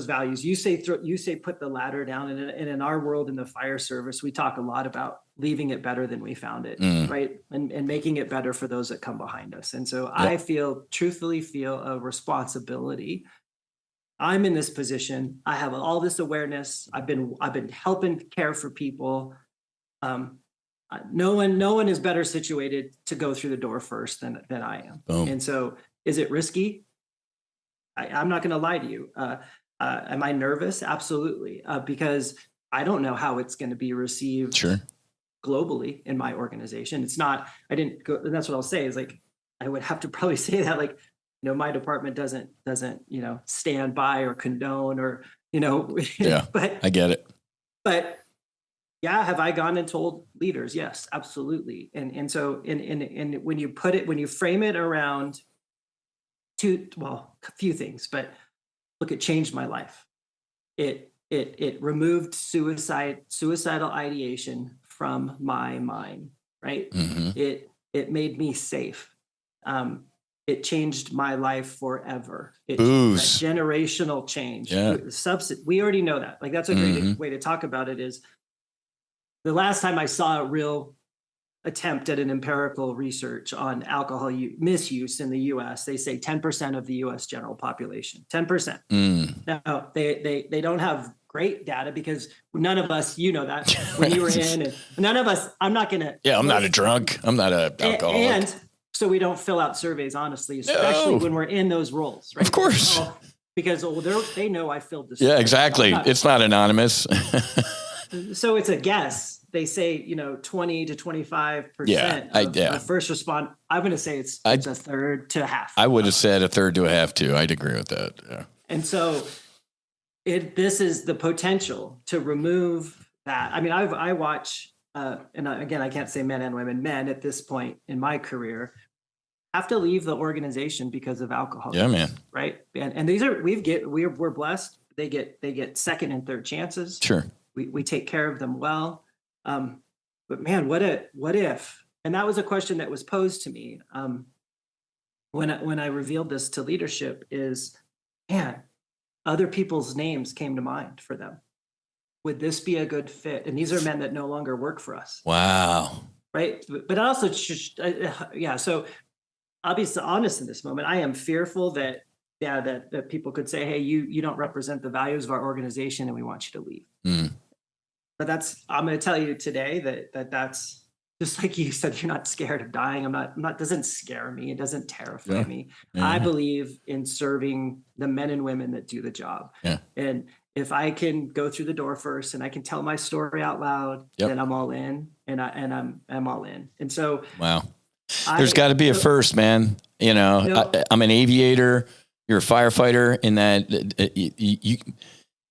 values. You say put the ladder down, and in our world, in the fire service, we talk a lot about leaving it better than we found it, right? And making it better for those that come behind us. And so I truthfully feel a responsibility. I'm in this position. I have all this awareness. I've been helping care for people. No one is better situated to go through the door first than I am. Boom. And so, is it risky? I'm not going to lie to you. Am I nervous? Absolutely. Because I don't know how it's going to be received globally in my organization. It's not, I didn't go, and that's what I'll say is I would have to probably say that my department doesn't, stand by or condone or, but I get it. But have I gone and told leaders? Yes, absolutely. And so, when you frame it around a few things, but look, it changed my life. It removed suicidal ideation from my mind. right? Mm-hmm. It made me safe. It changed my life forever. Booze. That generational change. Yeah. We already know that. Like, that's a great Mm-hmm. way to talk about it. Is the last time I saw a real attempt at an empirical research on alcohol misuse in the U.S., they say 10% of the U.S. general population. 10%. Now they don't have great data because none of us, you know that when you were in, and none of us. I'm not gonna. Yeah, I'm not a drunk. I'm not a alcoholic. And so we don't fill out surveys, honestly, especially when we're in those roles, right? Of course. Because they know I filled this. Yeah, exactly. It's not anonymous. So it's a guess. They say, 20 to 25% of first respond. I'm going to say it's a third to a half. I would have said a third to a half too. I'd agree with that. Yeah. And so this is the potential to remove that. I mean, I watch, and again, I can't say men and women, men at this point in my career have to leave the organization because of alcohol. Yeah, man. Right. And these are, we're blessed. They get second and third chances. Sure. We take care of them well. But man, what if? And that was a question that was posed to me when I revealed this to leadership. Is, man, other people's names came to mind for them. Would this be a good fit? And these are men that no longer work for us. Wow. Right. But also, yeah. So I'll be honest in this moment. I am fearful that people could say, hey, you don't represent the values of our organization and we want you to leave. But I'm going to tell you today that's just like you said, you're not scared of dying. I'm not, doesn't scare me. It doesn't terrify me. Yeah. I believe in serving the men and women that do the job. Yeah. And if I can go through the door first and I can tell my story out loud, then I'm all in, and I'm all in. And so, wow, there's got to be a first, man. I'm an aviator. You're a firefighter. In that you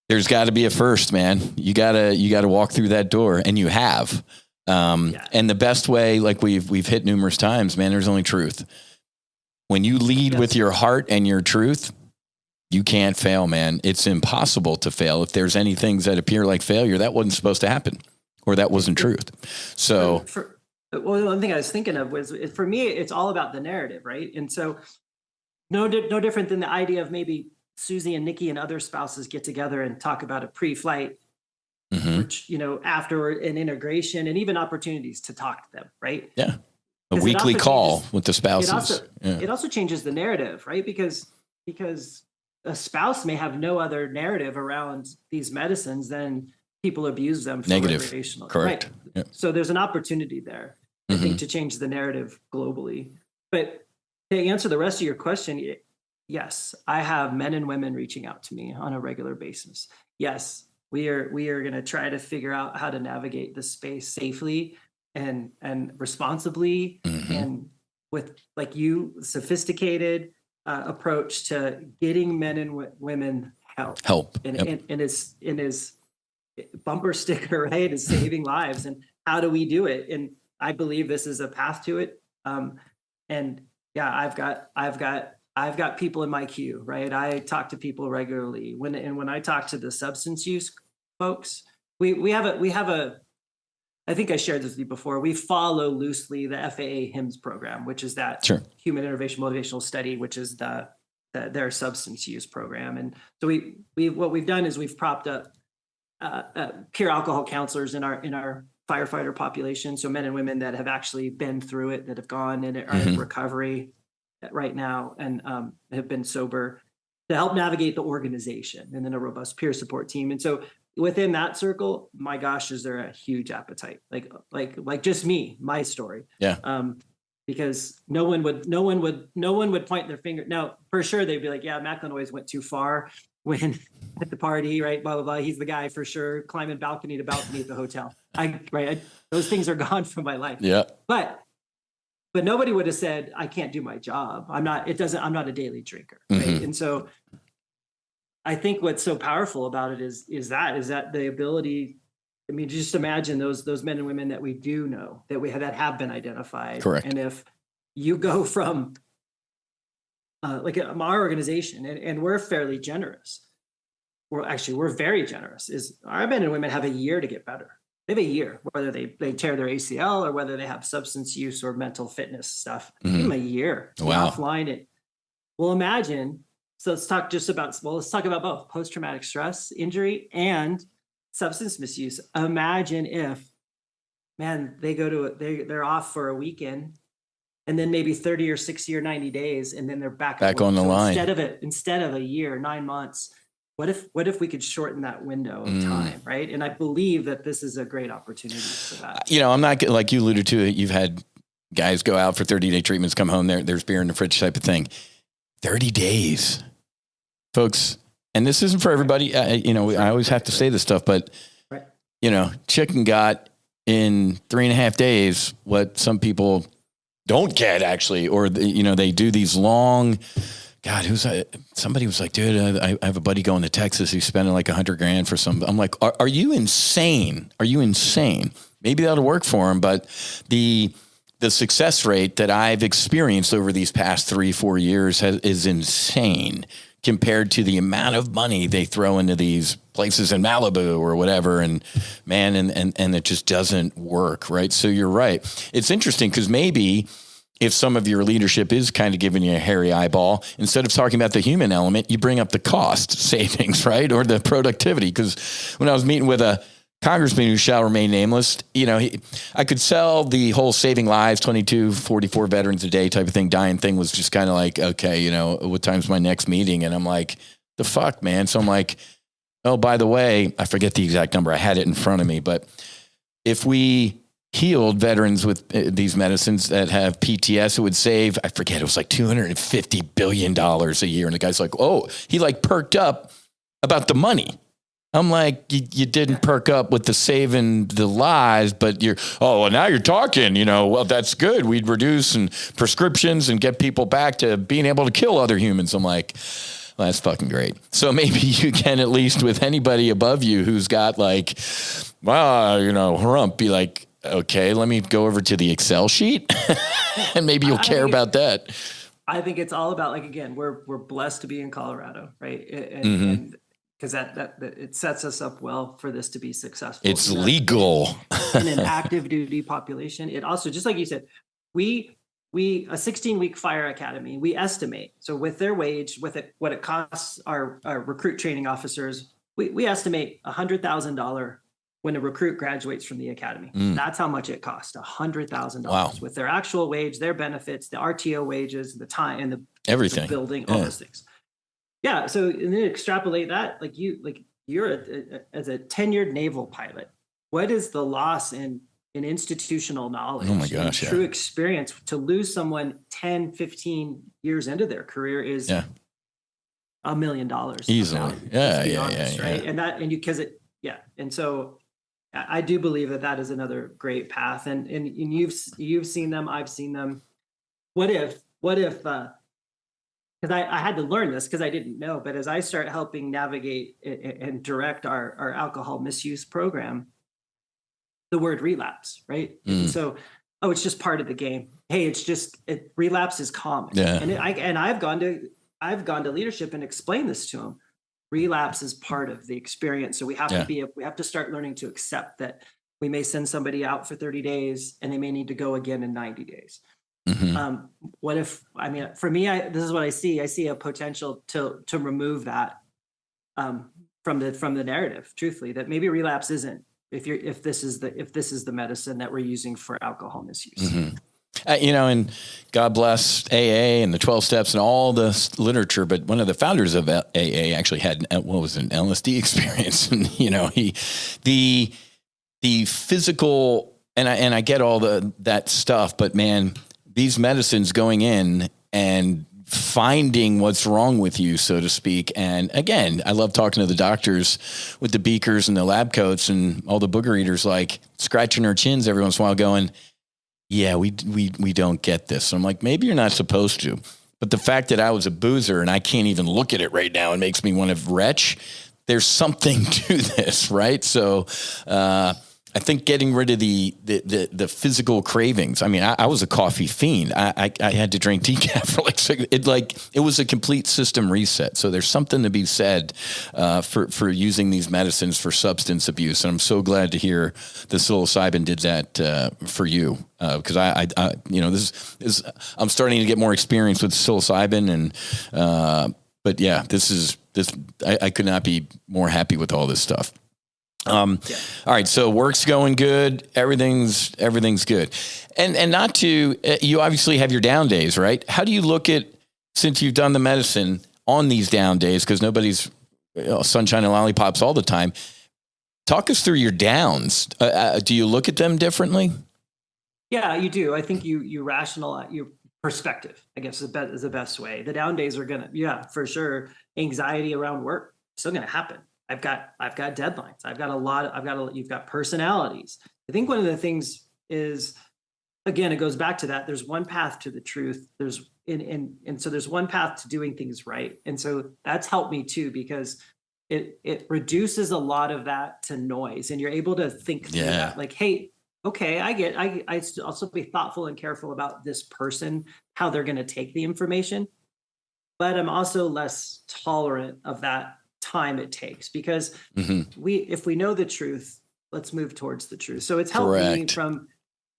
there's got to be a first, man. You gotta walk through that door, and you have. And the best way, like we've hit numerous times, man, there's only truth. When you lead with your heart and your truth, you can't fail, man. It's impossible to fail. If there's any things that appear like failure, that wasn't supposed to happen, or that wasn't truth. So, well, one thing I was thinking of was, for me, it's all about the narrative, right? And so, no different than the idea of maybe Susie and Nikki and other spouses get together and talk about a pre-flight, which, after an integration, and even opportunities to talk to them, right? Yeah. A weekly call with the spouses. It also changes the narrative, right? Because a spouse may have no other narrative around these medicines than people abuse them for negative. Recreational. Correct. Right. Yeah. So there's an opportunity there, I think, to change the narrative globally. But to answer the rest of your question, yes, I have men and women reaching out to me on a regular basis. Yes, we are going to try to figure out how to navigate this space safely and responsibly, and with, like you, sophisticated approach to getting men and women help. And is bumper sticker, right? Is saving lives. And how do we do it? And I believe this is a path to it. And yeah, I've got people in my queue, right? I talk to people regularly. When I talk to the substance use folks, we have a I think I shared this with you before. We follow loosely the FAA HIMSS program, which is that Human Intervention Motivational Study, which is their substance use program. And so what we've done is we've propped up pure alcohol counselors in our firefighter population. So men and women that have actually been through it, that have gone and are in recovery right now, and have been sober, to help navigate the organization, and then a robust peer support team. And so within that circle, my gosh, is there a huge appetite, like just me, my story. Yeah. Because no one would point their finger. Now, for sure, they'd be like, yeah, Macklin always went too far when at the party, right? Blah, blah, blah. He's the guy for sure, climbing balcony to balcony at the hotel. Those things are gone from my life. Yeah. But nobody would have said, I can't do my job. I'm not a daily drinker. Right? And so I think what's so powerful about it is that the ability. I mean, just imagine those men and women that we do know, that have been identified. Correct. And if you go from like our organization, and we're fairly generous. We're very generous. Is our men and women have a year to get better. they have a year, whether they tear their ACL or whether they have substance use or mental fitness stuff. Give them a year to be offline. And well, imagine. So let's talk about both post-traumatic stress injury and substance misuse. Imagine if, man, they're off for a weekend and then maybe 30 or 60 or 90 days, and then they're back on the line. Instead of a year, 9 months, what if we could shorten that window of time, right? And I believe that this is a great opportunity for that. I'm not, like you alluded to, you've had guys go out for 30-day treatments, come home, there's beer in the fridge type of thing. 30 days, folks. And this isn't for everybody. I always have to say this stuff, but Chicken got in 3.5 days what some people don't get, actually, or they do these long. God, somebody was like, dude, I have a buddy going to Texas. He's spending like $100,000 for some. I'm like, are you insane? Are you insane? Maybe that'll work for him, but the success rate that I've experienced over these past 3-4 years is insane compared to the amount of money they throw into these places in Malibu or whatever. And man, and it just doesn't work. Right. So you're right. It's interesting because maybe if some of your leadership is kind of giving you a hairy eyeball, instead of talking about the human element, you bring up the cost savings, right? Or the productivity. Because when I was meeting with a congressman who shall remain nameless, I could sell the whole saving lives, 44 veterans a day type of thing, dying thing was just kind of like, okay, what time's my next meeting? And I'm like, the fuck, man. So I'm like, oh, by the way, I forget the exact number. I had it in front of me, but if we healed veterans with these medicines that have PTS, it would save, I forget, it was like $250 billion a year. And the guy's like, oh, he like perked up about the money. I'm like, you didn't perk up with the saving the lives, but now you're talking, well, that's good. We'd reduce prescriptions and get people back to being able to kill other humans. I'm like, well, that's fucking great. So maybe you can, at least with anybody above you who's got like, be like, okay, let me go over to the Excel sheet and maybe you'll care about that. I think it's all about, like, again, we're blessed to be in Colorado, right? And because that it sets us up well for this to be successful. It's legal. In an active duty population. It also, just like you said, we a 16-week fire academy, we estimate. So with their wage, what it costs our recruit training officers, we estimate $100,000 when a recruit graduates from the academy. That's how much it costs, $100,000 with their actual wage, their benefits, the RTO wages, the time, and everything, the building, all those things. Yeah. So, and then extrapolate that, you're as a tenured naval pilot, what is the loss in institutional knowledge? Oh my gosh. True experience to lose someone 10, 15 years into their career is $1 million easily. Right. And so I do believe that is another great path. And you've seen them, I've seen them. What if, because I had to learn this because I didn't know, but as I start helping navigate and direct our alcohol misuse program, the word relapse, right? And so, it's just part of the game. Hey, relapse is common. Yeah. And I've gone to leadership and explained this to them. Relapse is part of the experience. So we have to start learning to accept that we may send somebody out for 30 days and they may need to go again in 90 days. For me, this is what I see. I see a potential to remove that from the narrative, truthfully, that maybe relapse isn't, if this is the medicine that we're using for alcohol misuse. And God bless AA and the 12 steps and all the literature, but one of the founders of AA actually had an LSD experience, and the physical, and I get all that stuff, but man, these medicines going in and finding what's wrong with you, so to speak. And again, I love talking to the doctors with the beakers and the lab coats and all the booger eaters, like scratching their chins every once in a while going, yeah, we don't get this. So I'm like, maybe you're not supposed to. But the fact that I was a boozer and I can't even look at it right now, it makes me want to retch. There's something to this, right? So, I think getting rid of the physical cravings. I mean, I was a coffee fiend. I had to drink decaf for it was a complete system reset. So there's something to be said for using these medicines for substance abuse. And I'm so glad to hear the psilocybin did that for you, because this is I'm starting to get more experience with psilocybin, and but yeah, I could not be more happy with all this stuff. All right. So work's going good. Everything's good. And not to, you obviously have your down days, right? How do you look at, since you've done the medicine on these down days, because nobody's sunshine and lollipops all the time. Talk us through your downs. Do you look at them differently? Yeah, you do. I think you rationalize your perspective, I guess is the best way. The down days are for sure. Anxiety around work, still going to happen. I've got deadlines. You've got personalities. I think one of the things is, again, it goes back to that. There's one path to the truth. So there's one path to doing things right. And so that's helped me too, because it reduces a lot of that to noise, and you're able to think through that. Like, hey, okay, I also be thoughtful and careful about this person, how they're going to take the information, but I'm also less tolerant of that time it takes, because if we know the truth, let's move towards the truth. So it's helped me from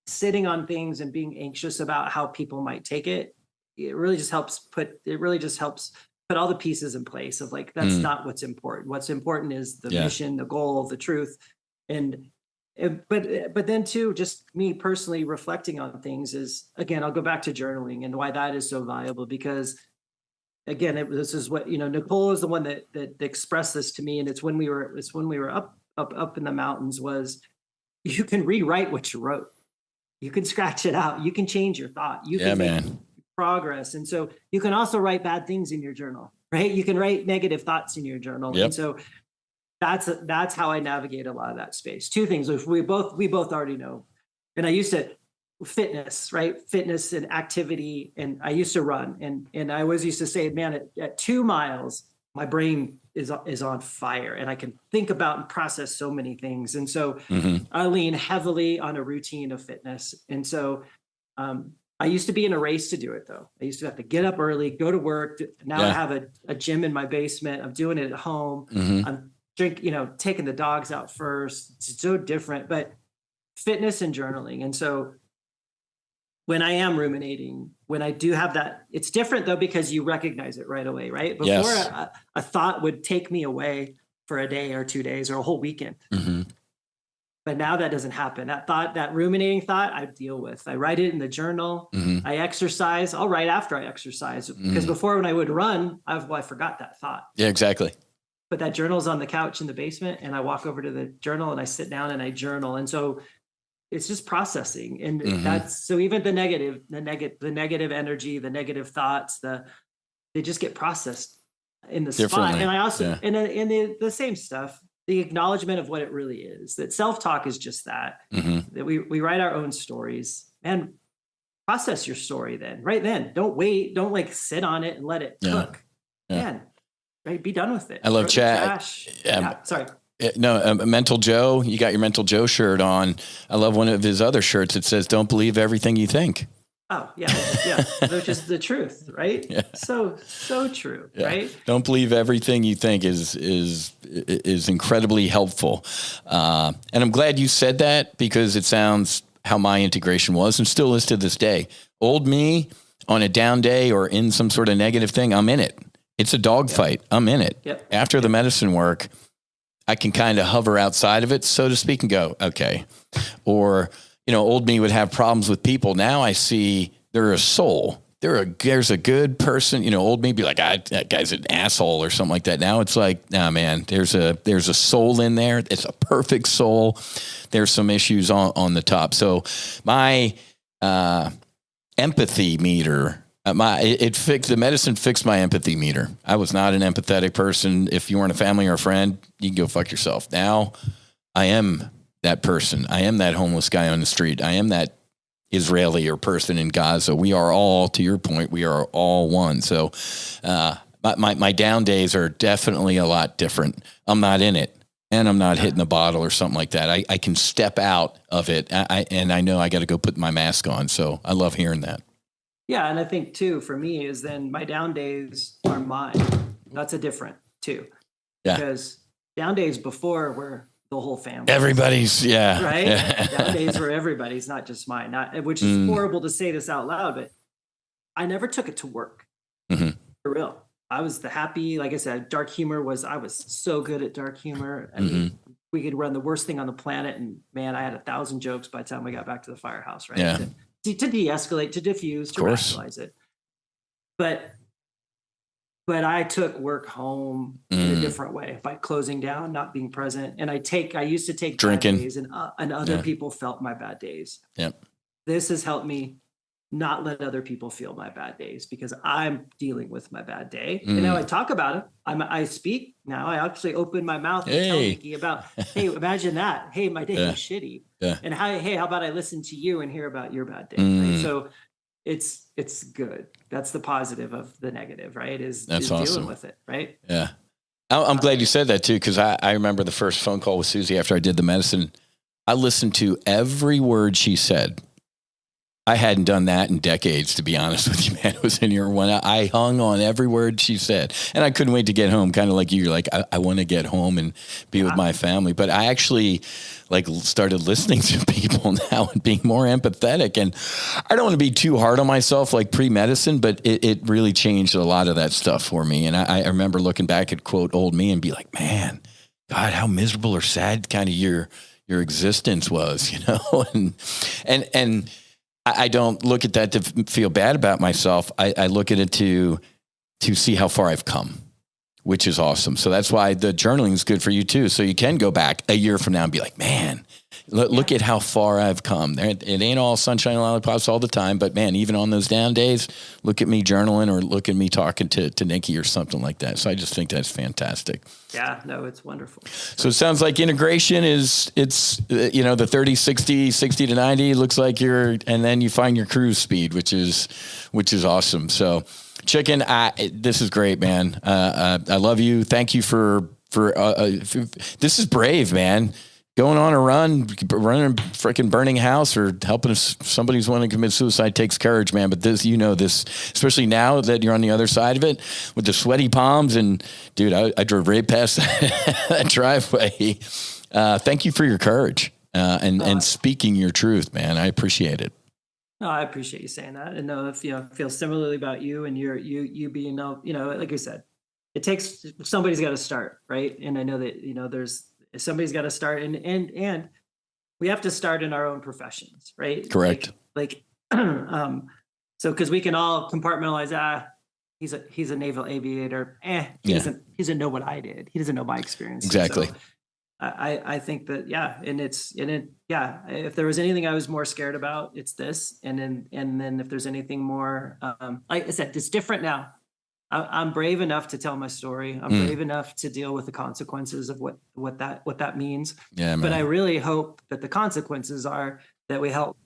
sitting on things and being anxious about how people might take it. It really just helps put all the pieces in place of like, that's not what's important. What's important is the mission, the goal, the truth. But then too, just me personally reflecting on things is, again, I'll go back to journaling and why that is so valuable, because again, this is what, Nicole is the one that expressed this to me. And it's when we were up in the mountains, was you can rewrite what you wrote. You can scratch it out. You can change your thought. You can make progress. And so you can also write bad things in your journal, right? You can write negative thoughts in your journal. Yep. And so that's how I navigate a lot of that space. Two things, which we both already know. And I used to fitness, right? Fitness and activity. And I used to run, and I always used to say, man, at 2 miles, my brain is on fire, and I can think about and process so many things. And so I lean heavily on a routine of fitness. And so I used to be in a race to do it, though. I used to have to get up early, go to work. Now I have a gym in my basement. I'm doing it at home. I'm taking the dogs out first. It's so different, but fitness and journaling. And so when I am ruminating, when I do have that, it's different though, because you recognize it right away, right? Before a thought would take me away for a day or 2 days or a whole weekend. But now that doesn't happen. That ruminating thought, I deal with. I write it in the journal. I exercise. I'll write after I exercise, because before, when I would run, I forgot that thought. Yeah, exactly. But that journal's on the couch in the basement, and I walk over to the journal and I sit down and I journal. And so it's just processing. And that's, so even the negative energy, the negative thoughts, they just get processed in the spot. And I also, and the same stuff, the acknowledgement of what it really is, that self-talk is just that, that we write our own stories, and process your story then, right then. Don't wait. Don't like sit on it and let it cook. Man, right? Be done with it. I love chat. Sorry. No, Mental Joe, you got your Mental Joe shirt on. I love one of his other shirts. It says, "Don't believe everything you think." Oh, yeah. Which is the truth, right? Yeah. So true, right? Don't believe everything you think is incredibly helpful. And I'm glad you said that, because it sounds how my integration was and still is to this day. Old me on a down day or in some sort of negative thing, I'm in it. It's a dogfight. I'm in it. Yep. After the medicine work, I can kind of hover outside of it, so to speak, and go, okay. Or, old me would have problems with people. Now I see they're a soul. There's a good person. Old me be like, that guy's an asshole or something like that. Now it's like, nah, man, there's a soul in there. It's a perfect soul. There's some issues on the top. So my empathy meter, the medicine fixed my empathy meter. I was not an empathetic person. If you weren't a family or a friend, you can go fuck yourself. Now I am that person. I am that homeless guy on the street. I am that Israeli or person in Gaza. We are all, to your point, we are all one. So my down days are definitely a lot different. I'm not in it. and I'm not hitting the bottle or something like that. I can step out of it. And I know I got to go put my mask on. So I love hearing that. Yeah. And I think too, for me is then my down days are mine. That's a different too. Yeah. Because down days before were the whole family. Everybody's, yeah. Right? Yeah. Down days were everybody's, not just mine. Which is horrible to say this out loud, but I never took it to work. Mm-hmm. For real. I was the happy, like I said, dark humor I was so good at dark humor. I mean, we could run the worst thing on the planet. And man, I had 1,000 jokes by the time we got back to the firehouse, right? Yeah. To de-escalate, to diffuse, to rationalize it. But I took work home in a different way by closing down, not being present. And I used to take drinking bad days and other people felt my bad days. Yep. This has helped me not let other people feel my bad days because I'm dealing with my bad day. And now I talk about it. I speak now. I actually open my mouth and tell Nikki about, hey, imagine that. Hey, my day was shitty. Yeah. And how about I listen to you and hear about your bad day? Right? So it's good. That's the positive of the negative, right? Is awesome. Dealing with it, right? Yeah. I'm glad you said that too, because I remember the first phone call with Susie after I did the medicine. I listened to every word she said. I hadn't done that in decades, to be honest with you, man. It was in your one. I hung on every word she said, and I couldn't wait to get home. Kind of like you, you're like, I want to get home and be with my family. But I actually started listening to people now and being more empathetic. And I don't want to be too hard on myself, like pre-medicine, but it really changed a lot of that stuff for me. And I remember looking back at quote old me and be like, man, God, how miserable or sad kind of your existence was, and I don't look at that to feel bad about myself. I look at it to see how far I've come, which is awesome. So that's why the journaling is good for you too. So you can go back a year from now and be like, man, look at how far I've come. It ain't all sunshine and lollipops all the time, but man, even on those down days, look at me journaling or look at me talking to Nikki or something like that. So I just think that's fantastic. Yeah, no, it's wonderful. So it sounds like integration it's the 30, 60 to 90 looks like and then you find your cruise speed, which is awesome. So Chicken, this is great, man. I love you. Thank you for this is brave, man. Going on a running a freaking burning house or helping somebody who's wanting to commit suicide takes courage, man. But this, especially now that you're on the other side of it with the sweaty palms and dude, I drove right past that driveway. Thank you for your courage and speaking your truth, man. I appreciate it. No, I appreciate you saying that. And know if feel similarly about you and you being like I said, it takes somebody's got to start, right? And I know that somebody's got to start and we have to start in our own professions, right? Correct. So because we can all compartmentalize, he's a naval aviator. He doesn't know what I did. He doesn't know my experience. Exactly. So I think that, if there was anything I was more scared about, it's this. And then if there's anything more, like I said, it's different now. I'm brave enough to tell my story. I'm brave enough to deal with the consequences of what that means. Yeah, man. But I really hope that the consequences are that we help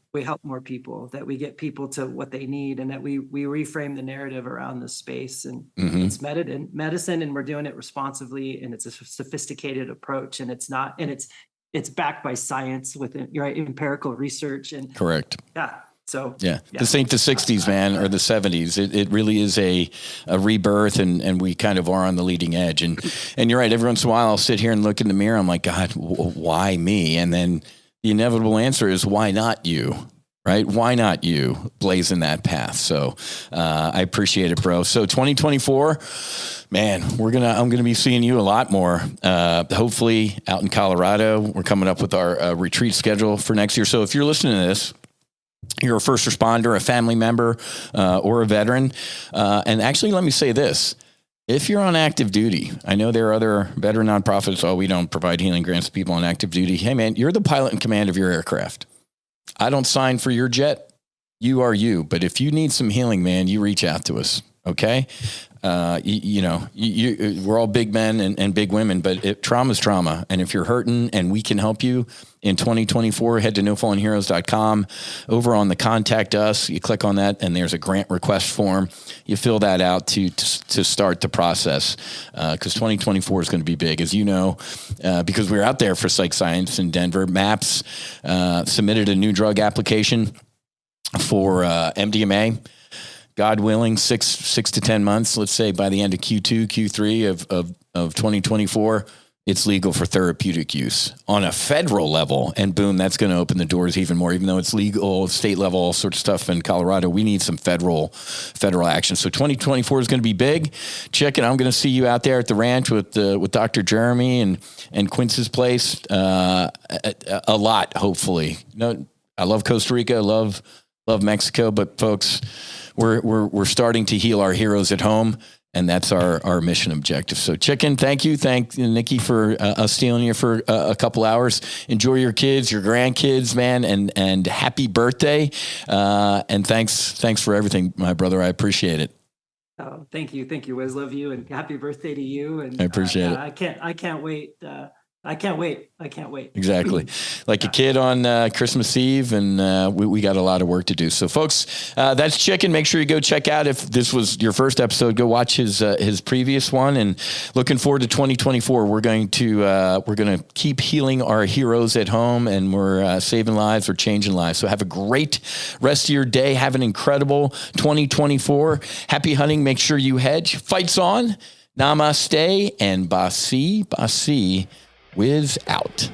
more people, that we get people to what they need, and that we reframe the narrative around this space. And it's medicine, and we're doing it responsibly, and it's a sophisticated approach, and it's not, and it's backed by science with empirical research. And correct. Yeah. So this ain't the 60s, man, or the 70s. It really is a rebirth, and we kind of are on the leading edge. And you're right. Every once in a while, I'll sit here and look in the mirror. I'm like, God, why me? And then the inevitable answer is, why not you? Right? Why not you blazing that path? So I appreciate it, bro. So 2024, man, I'm gonna be seeing you a lot more. Hopefully out in Colorado. We're coming up with our retreat schedule for next year. So if you're listening to this, you're a first responder, a family member, or a veteran. And actually, let me say this. If you're on active duty, I know there are other veteran nonprofits. We don't provide healing grants to people on active duty. Hey, man, you're the pilot in command of your aircraft. I don't sign for your jet. You are you. But if you need some healing, man, you reach out to us. Okay. We're all big men and big women, but trauma is trauma. And if you're hurting and we can help you in 2024, head to nofallenheroes.com. Over on the contact us, you click on that and there's a grant request form. You fill that out to start the process. Cause 2024 is going to be big, as you know, because we're out there for Psych Science in Denver. MAPS submitted a new drug application for MDMA. God willing, six to 10 months, let's say by the end of Q2, Q3 of 2024, it's legal for therapeutic use on a federal level. And boom, that's going to open the doors even more, even though it's legal, state level, all sorts of stuff in Colorado. We need some federal action. So 2024 is going to be big. Chicken, I'm going to see you out there at the ranch with Dr. Jeremy and Quince's place a lot, hopefully. I love Costa Rica. I love Mexico, but folks, we're starting to heal our heroes at home, and that's our mission objective. So, Chicken, thank you. Thank Nikki for us stealing you for a couple hours. Enjoy your kids, your grandkids, man, and happy birthday. And thanks for everything, my brother. I appreciate it. Oh, thank you, Wiz. Love you, and happy birthday to you. And I appreciate it. I can't wait. I can't wait. Exactly. Like a kid on Christmas Eve, and we got a lot of work to do. So, folks, that's Chicken. Make sure you go check out, if this was your first episode, go watch his previous one. And looking forward to 2024. We're going to keep healing our heroes at home, and we're saving lives, we're changing lives. So have a great rest of your day. Have an incredible 2024. Happy hunting. Make sure you hedge. Fights on. Namaste and Basi. Whiz out.